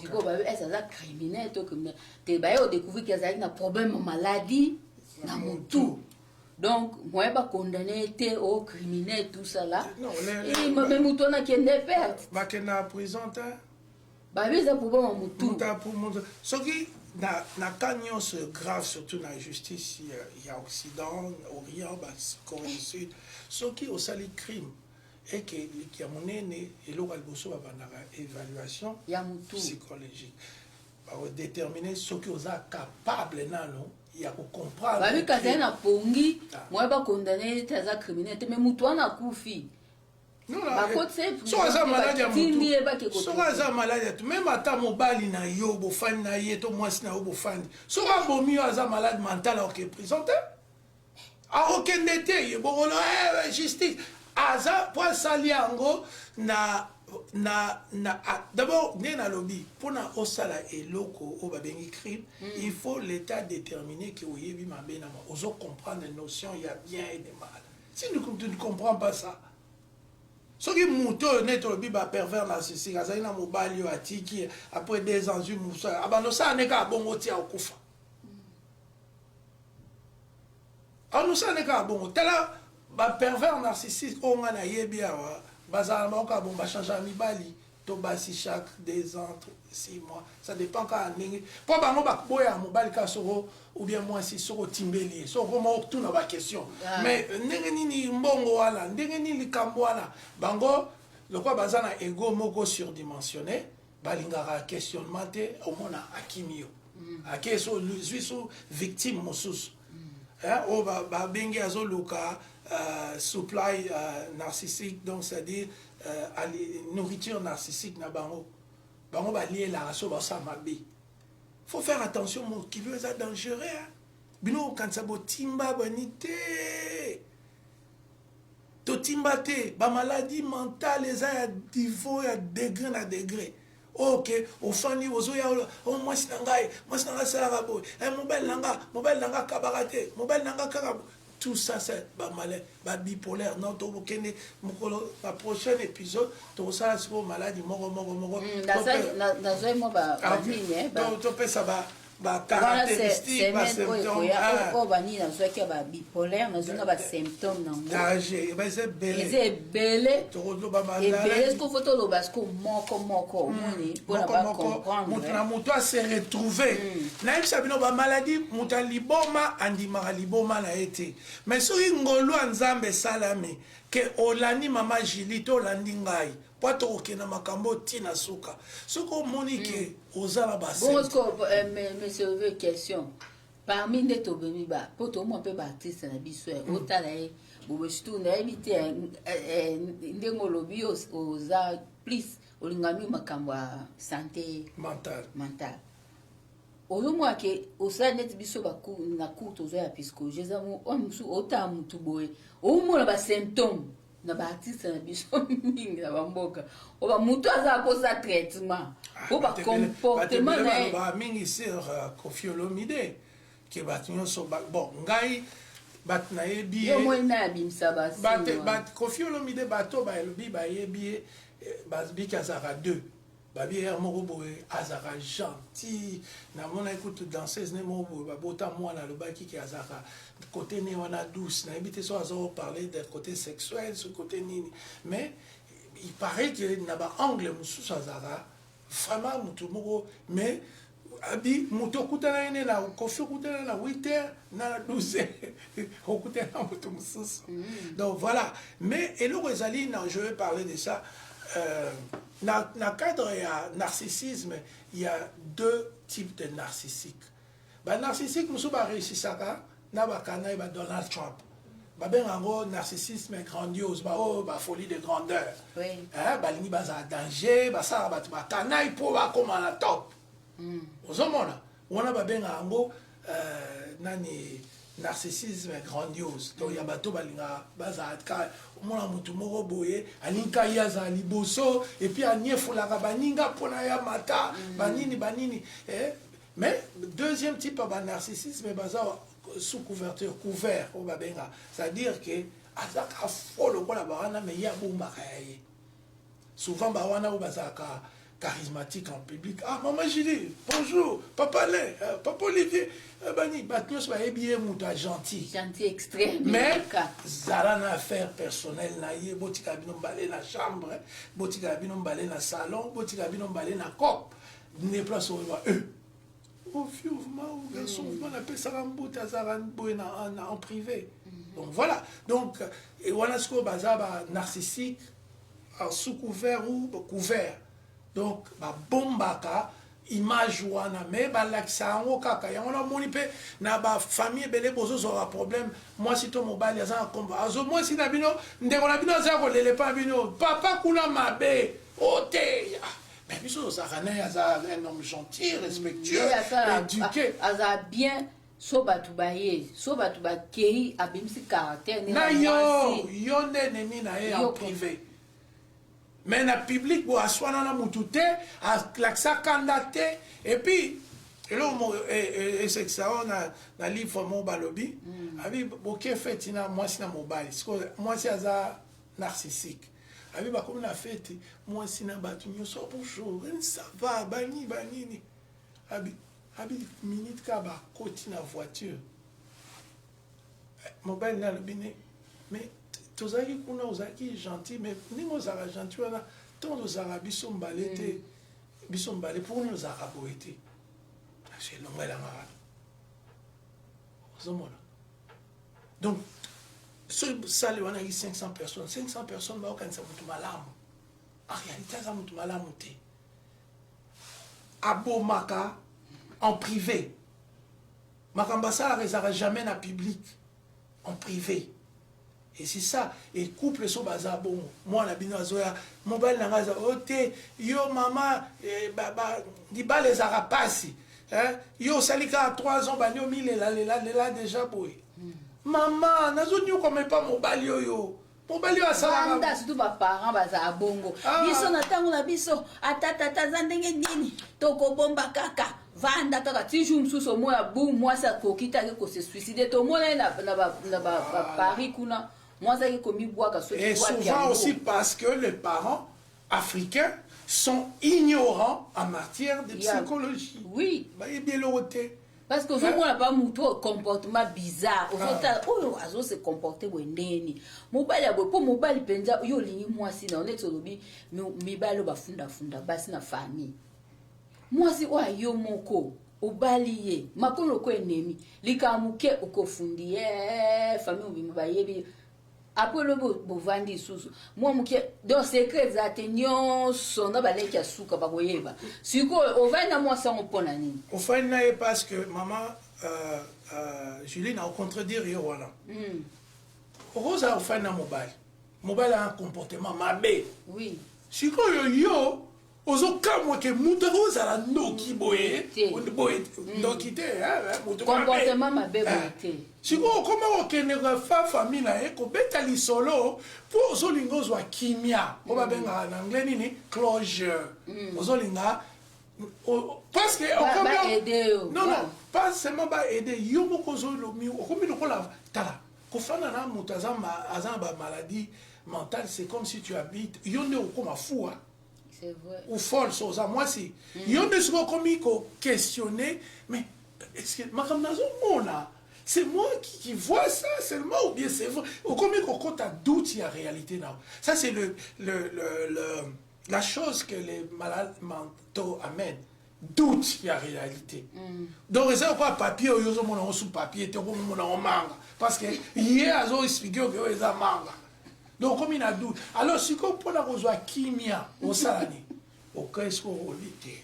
siko babe eza criminel to criminel te bayo découvrir qu'il y a un problème maladie na mutu donc moi ba condamné te au criminel tout ça là et même mutu na kende perte ba kena prison ta ba beza problème mutu pour montrer ce qui na cagnos grave surtout dans la justice il y a Occident Orient ba Corée du Sud ce qui au sali crime et qui a monnaie et l'oral bosso va évaluation psychologique pour déterminer ce que vous êtes capable non il y a pour comprendre ba bika tena pongi moi ba condamné taza criminel mais mutu na kufi non la so za malade ya mutu so za malade même ata mobali na yo bo fan na ye to mwasi na yo bo fan so ba bomi za malade mental au que présenté a aucun été bon justice aza pour sali yango d'abord nena lobby pour na osala eloko o ba bengi crime il faut l'état déterminer que oyebi mabe na ozo comprendre les notions il y a bien et de mal si tu ne comprends pas ça ce qui muto neto lobby ba pervers narcissique azali na mobali yo atiki après 2 ans musa abando sa neka bongo tia okufa anu sa neka bongo tala ba pervers narcissique on a yebi awa bazala moko bon ba changer mibali to basi chaque 2 ans 6 mois ça dépend quand ningi po bango ba boya mobali ka soro ou bien moi si soro timbeli so vraiment tout na ba question mais ndenge nini mbongo wala ndenge nini likambo wala bango le quoi bazana ego moko surdimensionné balingaka questionnement te au mona akimio akeso lui so victime mosusu Oh, bengi azoluka supply narcissique, donc c'est-à-dire nourriture narcissique na bango. Bango ba lié la raso ba sa mabe. Faut faire attention, mon qui veut ça dangereux. Bino quand ça botimba bonité. To timbate, ba maladie mentale les a niveau ya degré na degré. Ok, au fani ozo ya oh moi sinangai sala boy. Mobile nanga kabarate, mobile nanga karabo. Tout ça c'est ba malin, ba bipolaire. Non to bokene mokolo la prochain épisode to ça c'est maladie moro. Dans un mot ba ligne to pe ça ba caractéristique ba symptômes oh bani na soit que ba bipolaire na zona ba symptômes na ngo âgé ba c'est belé to lo ba et belé ce qu'on faut lo parce que moko moni pour pas comprendre montra moto a se retrouver na ibisa bino ba maladie muta liboma andima liboma na été mais so ngolo nzambe salame que olani mama Jilito olandi ngai po to okena makambo tina suka soko monike ozala basi bon est-ce que monsieur veut question parmi les tobemi ba po to mo pe ba artiste na biso otala e bo surtout na ebite ndengolobi oza plus olingami makambo santé mentale olomwa ke osala neti biso na cours tozo ya psychologie ezamo omusu ota mutu boye omona ba symptômes na ba artiste na biso mingi na bamboka oba mutu aza kosa traitement oba comportement na ba mingi sur Koffi Olomide ke batinyo so bon ngai bat na yebi yo mo na bimsa basi bat Koffi Olomide bato ba elobi ba yebi bazbi kazara 2 babi moko boye azara gentil na mona écoute danseuse ne moko ba bota mwana lobaki ki azara côté né wana douce na habité so azo parler de côté sexuel ce côté nini mais il paraît que na ba angle mususu azara vraiment mutu moko mais abi mutu kutana ene na Koffi kutana na 8h na 12h kutana mutu mususu donc voilà mais eloko ezali na je vais parler de ça dans le cadre du narcissisme, il y a deux types de narcissiques. Le narcissique, nous avons réussi ça, nous avons Donald Trump. Un narcissisme grandiose, une folie de grandeur. Il y a un danger, il y a un top. Vous avez un narcissisme grandiose. Donc il y a bateau balinga bazaka mona mutu moko boye alinka yaza liboso et puis anie fulaka baninga pona ya mata banini mais deuxième type de narcissisme baza sous couverture couvert au babenga, c'est-à-dire que azaka folo kola barana mais ya bomba kaye souvent bawana ou bazaka charismatique en public. Ah, maman Julie, bonjour, papa Lé, papa Olivier, bani, batnios ba ebie muta gentil. Gentil extrême. Mais, zala na affaire personnelle na ye, botika bino mbale na chambre, botika bino mbale na salon, botika bino mbale na cop. Ne place au eux. Au vieux, au garçon, on appelle ça l'ambouta, en privé. Donc voilà. Donc, et voilà ce qu'on bazaba narcissique, sous couvert ou couvert. Donc ba bombaka image wana mais ba laksa ngo kaka ya ona moni pe na ba famille belé bozo zora problème moi si to mobile za komba azo moi si na bino ndeko na bino za ko lele pa bino papa kuna mabe ote mais biso za kana ya za un homme gentil respectueux éduqué aza bien so batu baye so batu ba kei abimsi caractère na yo nde ni na ye en privé. Mais dans le public, vous avez un moutoute, l'accent candidaté, et puis, c'est que ça, on a un livre mon balobi, avec beaucoup de fêtes, moi c'est un mobile, moi c'est un narcissique. Avec comme la fête, moi c'est un bâton, bonjour, ça va, bani, avec minute kaba, côté dans la voiture. Mobile dans le binet, mais. Tozaki kuna ozaki gentil mais ningo ozaka gentil wana tant ozaka biso mbale te biso mbale pour nous ozaka boete c'est longela ngara ozomona donc ce salle wana yi 500 personnes ba okanisa mutu malamu en réalité ça mutu malamu te abomaka en privé Makambasa ne jamais na public, en privé. Et c'est ça. Et couple so baza bon. Moi la bino azoya mobile na ngaza ote yo mama di ba les arapasi. Hein? Yo salika à 3 ans ba nyo mille là déjà boy. Maman nazo nyo comme pas mobile yo. Mobile yo asala anda surtout ba parents baza bongo. Biso na tango na biso atata zandenge nini toko bomba kaka. Vanda kaka tiju msuso moya boum moi ça kokita ko se suicider to mona na ba Paris kuna. Et souvent aussi parce que les parents africains sont ignorants en matière de psychologie. Oui. Parce que on n'a pas un comportement bizarre. On se comporter wendeni. Mobile ya pour mobile penza yo lingi moi si na on est solobi mibalo ba funda basi na famille. Moi si wa yo moko obaliye makolo ko enemi likamuke okofundi famille obimba yebi. Après le bovandi sous moi dans secret zatenyo sona baleki asuka bakoyeba siko ovana moi sans pona nini ofana parce que maman Julie n'a contredire yo wana rosa ofana mobile a un comportement mabe oui siko yo ozokamwa ke mutu ozala ndoki boye ndoki te comportement mabe boye sikoyo okoma kokendeka fa famille na ye kobeta lisolo mpo ozolinga ozwa kimia po babengaka na anglais nini closure ozolinga parce que non pas seulement baede yo moko ozolomi okomi lokola tala kofanda na moto aza na bamaladie mentale c'est comme si tu habites yo nde okoma fou c'est vrai ou folle chose moi si yo nde sikoyo okomi questionner mais est-ce que makambo nazomona c'est moi qui vois ça seulement ou bien c'est vrai ou combien qu'on a doute il y a réalité là ça c'est la chose que les malades mentaux amènent doute il y a réalité donc ça quoi papier ou yo mon sous papier te ko mon manga parce que hier azo expliquer que ça manga donc comme il a doute alors si qu'on pour la rejoa kimia au salani au qu'est-ce qu'on lit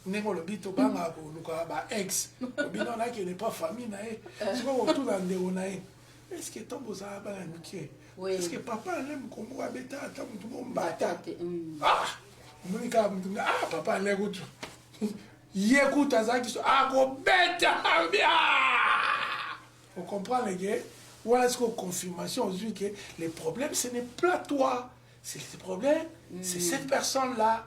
Nengo le bito banga ko luka ba ex bino na ki ne pas famille na e siko ko tout dans ndeko na e est-ce que tombo za ba nuke est-ce que papa l'aime comme wa beta ata mutu bombata munika mutu papa le kutu yekuta zaki so ko beta bien on comprend les gars voilà ce qu'on confirmation aujourd'hui que les problèmes ce n'est pas toi c'est le problème c'est cette personne là.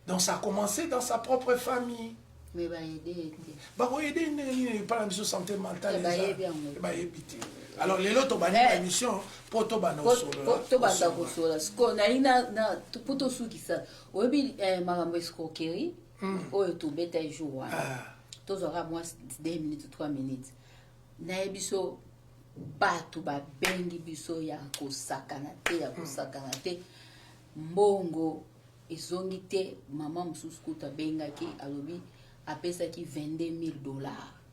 Donc ça a commencé dans sa propre famille. Mais bah aider. Bah aider n'est pas la mission santé mentale. Bah éviter. Alors les autres ont la mission pour tout bana osola. Ce qu'on a na pour tout sou qui ça. Obi marambo escroquerie. Oyo to beta jour. Tous aura moi 2 minutes 3 minutes. Na biso batu ba bengi biso ya kosakana te mbongo ezongi te mama mususu kuta bengaki alobi apesaki $22,000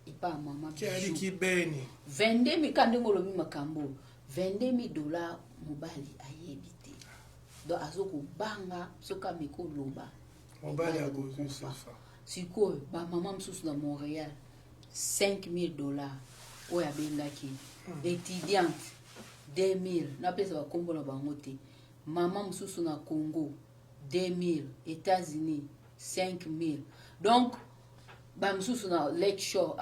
epa mama bijou ki beni 22,000 kandi ngolobi makambo $22,000 mobali ayebi te donc azokobanga soka meko loba mobali akozusa sikoyo bamama mususu na Montréal $5,000 oyo abengaki étudiante 2,000 napesa bakombo na bango te mama mususu na Congo 2,000, États-Unis 5,000. Donc, bamsusu na Lake Shore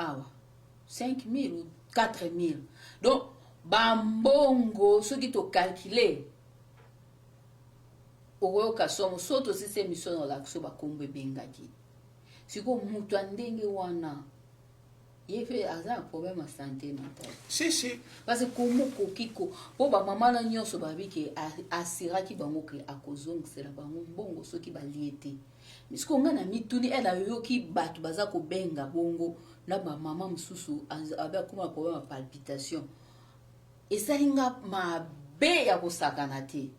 5,000 ou 4,000. Donc, bambongo ceux qui te calculé oyo kasomo soto sise mission na lakso bakombe bengaki. Siko mutu andenge wana il fait un problème de santé mentale. Si. Parce que comme kokiko, pour ba maman na nyonso ba biki asira ki bango ke akozong sela bango bongo soki ba liete. Mais ce qu'on a mituni elle a yo ki batu baza ko benga bongo na ba maman mususu avec comme un problème de palpitation. Et ça linga ma be ya ko sakanate.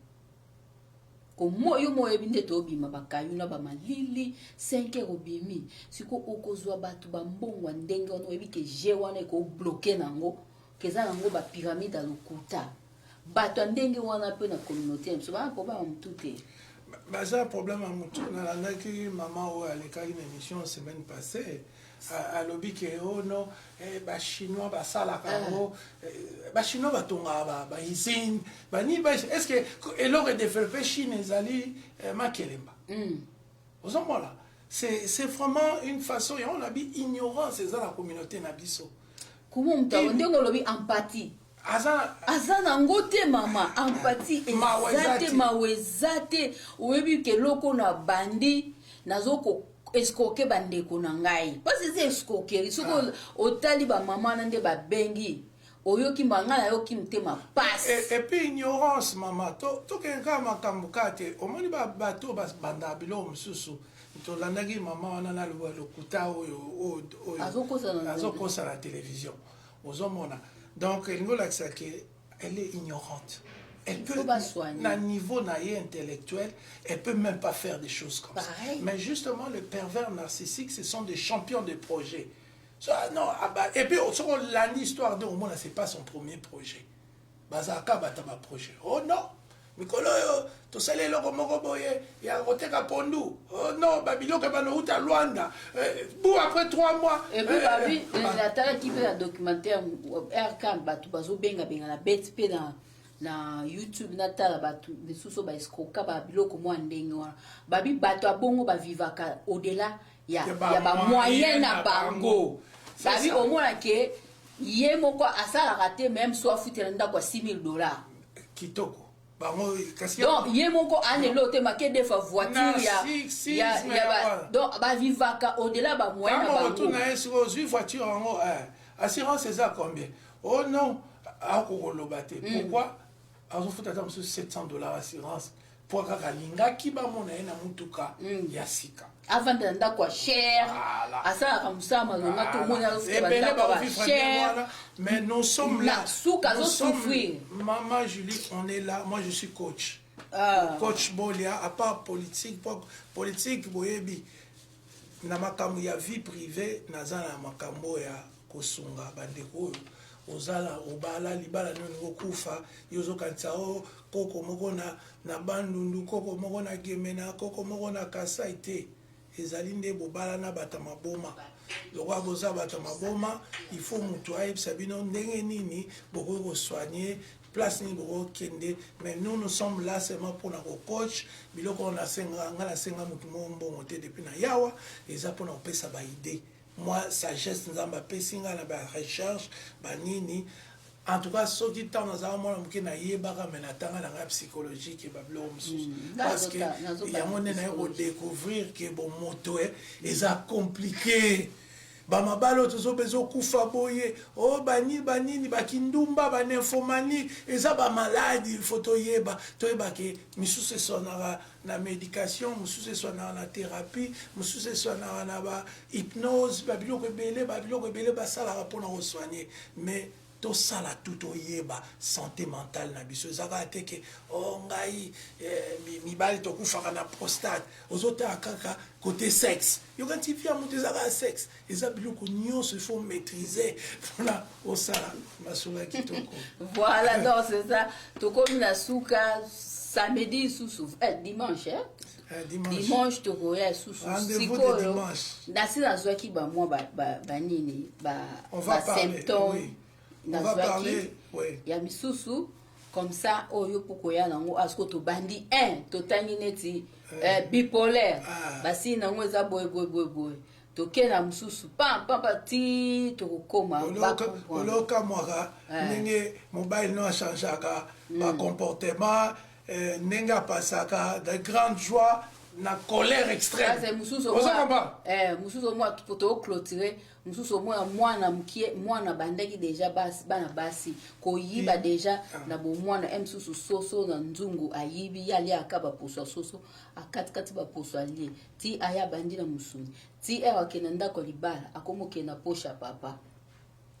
Komo yo mo ebinde to bima bakayuna ba malili 5 obimi siko okozwa batu ba mbongwa ndenge ono ebike je wana ko bloquer nango keza nango ba pyramide à lokuta batu ndenge wana pe na communauté so ba ko ba mutute baza problème à mutu na landaki maman o aleka une émission semaine passée alobi ke oh non ba chinois ba sala karo ba chinois ba tonga ba usine ba ni ba est-ce que eloko développé Chine ezali makelemba ozomona c'est vraiment une façon et on a dit ignorance eza la communauté na biso comment mtawo ndenge lobi empathie aza nango te mama empathie ezate maweza te oyebi ke loko na bandi nazoko escroquer bandeko na ngai parce que c'est escroquerie soko otali ba mama na nde ba bengi oyoki manga na yoki mtema passe et puis ignorance mama to kenga makambo kate omoni ba bato bas banda bilo mususu to landaki mama wana na lokuta oyo azokosa la télévision ozomona donc elle est ignorante. Elle peut, à un niveau intellectuel, elle peut même pas faire des choses comme ça. Mais justement, les pervers narcissiques, ce sont des champions de projets. Non, et puis, l'histoire de Omona, ce n'est pas son premier projet. Bazaka batama projet. Oh non! Mikolo, to sale loko moko boye, ya roteka pondu. Oh non, babilo ke bano uta Luanda. Bon, après 3 mois. Et puis, babi, la tala qui fait un documentaire, RK, batu bazo benga la bête pe na YouTube na tala batu besuso ba escroka ba biloko mo ndenge wana. Babi batu abongo ba vivaka au-delà ya ba moyen na bango. Babi au moins ke ye moko asala raté même soit futela ndako $6,000. Kitoko. Donc, il y a mon corps en élote, ma quête de voiture, il y a donc, bah, vivaka au-delà, bah, moyen, bah, retourner sur une voiture en haut, assurance, c'est ça combien? Oh non, à pourquoi? Alors, il faut attendre $700 assurance. Pour que Kalinga qui va mon na mutuka yasika. Avant d'être quoi cher, à ça comme ça, tout le monde a cher. Mais nous sommes là. Nous sommes, Maman Julie, on est là. Moi, je suis coach. Coach Bolia, à part politique, boyebi. Na makambo ya vie privée, nazana makambo ya kosunga bandeko. Ozala obala libala nyo kufa yozo kanisa o koko moko na bandundu koko moko na gemena koko moko na kasaite ezali nde bobala na bata maboma lokwa boza bata maboma il faut mutu ayebisa bino ndenge nini boko soigner place ni boko kende mais nous sommes là seulement pour na coach biloko na senga ngala senga mutu mbongo te depuis na yawa eza pour na opesa ba idée. Moi, sagesse, nous avons fait recherche, banini. En tout cas, ceux qui sont dans un monde qui n'a pas de psychologie qui parce que il y a un moment découvrir que bon moto est compliqué. Bamabalo tozo bezo kufa boye oh banini bakindumba baninfomanie eza ba maladie photo yeba toyeba ke misuse sonara na médication misuse sonara na thérapie misuse sonara na ba hypnose babiloko ebele basala pour na soigner mais tout ça là tout oyeba santé mentale na biso zaka teke oh ngai mibali to kufa na prostate ozota kaka côté sexe yo quand tu viens monter zaka sexe les abiloko nyonso il faut maîtriser voilà osala masula kitoko voilà donc c'est ça to comme na suka samedi sous dimanche dimanche to koya sous sikoyo na sina zwaki ba moi ba nini ba symptômes. On va parler, oui. Il y a misusu comme ça oyo pokoya nango asko to bandi 1 to tangineti bipolaire basi nango za boy to kena misusu pam ti to koma oloka mwaka nenge mobile no changeaka ba comportement nenga pasaka de grande joie na colère extrême. C'est mususu moi pour te clôturer mususu mwana bandaki déjà bana basi koyiba déjà na bo mwana mususu soso na nzungu ayibi yali akaba poso soso akati ba poso ali ti aya bandi na musuni ti ewa kenanda ko libala akomoke na posha papa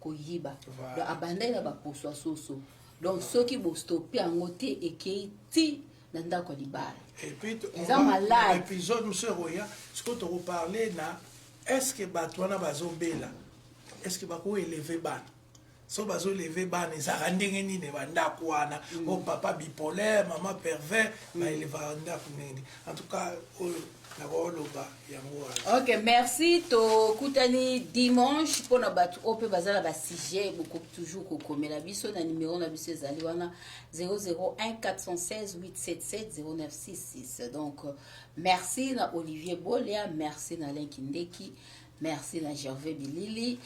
koyiba do abandai na ba poso soso donc ceux qui bo stopper en te ekei ti nanda ko libala. Et puis, l'épisode, M. Roya, ce que tu as parlé, est-ce que Batouana Bazobela, est-ce que Bako élevé ban? so bazo lever bana ezaka ndenge nini bandako wana o papa bipolaire maman pervers baeleva ndako nini en tout cas ok, merci. To kutani dimanche pour na batu ope bazala ba sujet beaucoup toujours ko komela biso na numéro na biso ezali wana 001 416 877 0966. Donc merci na Olivier Bolia, merci na Alain Kindeki, merci na Gervais Bilili.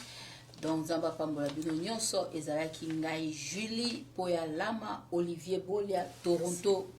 Donc Zamba Pambola Bino Nyonso ezalaki ngai Julie Poya Lama, Olivier Bolia, Toronto.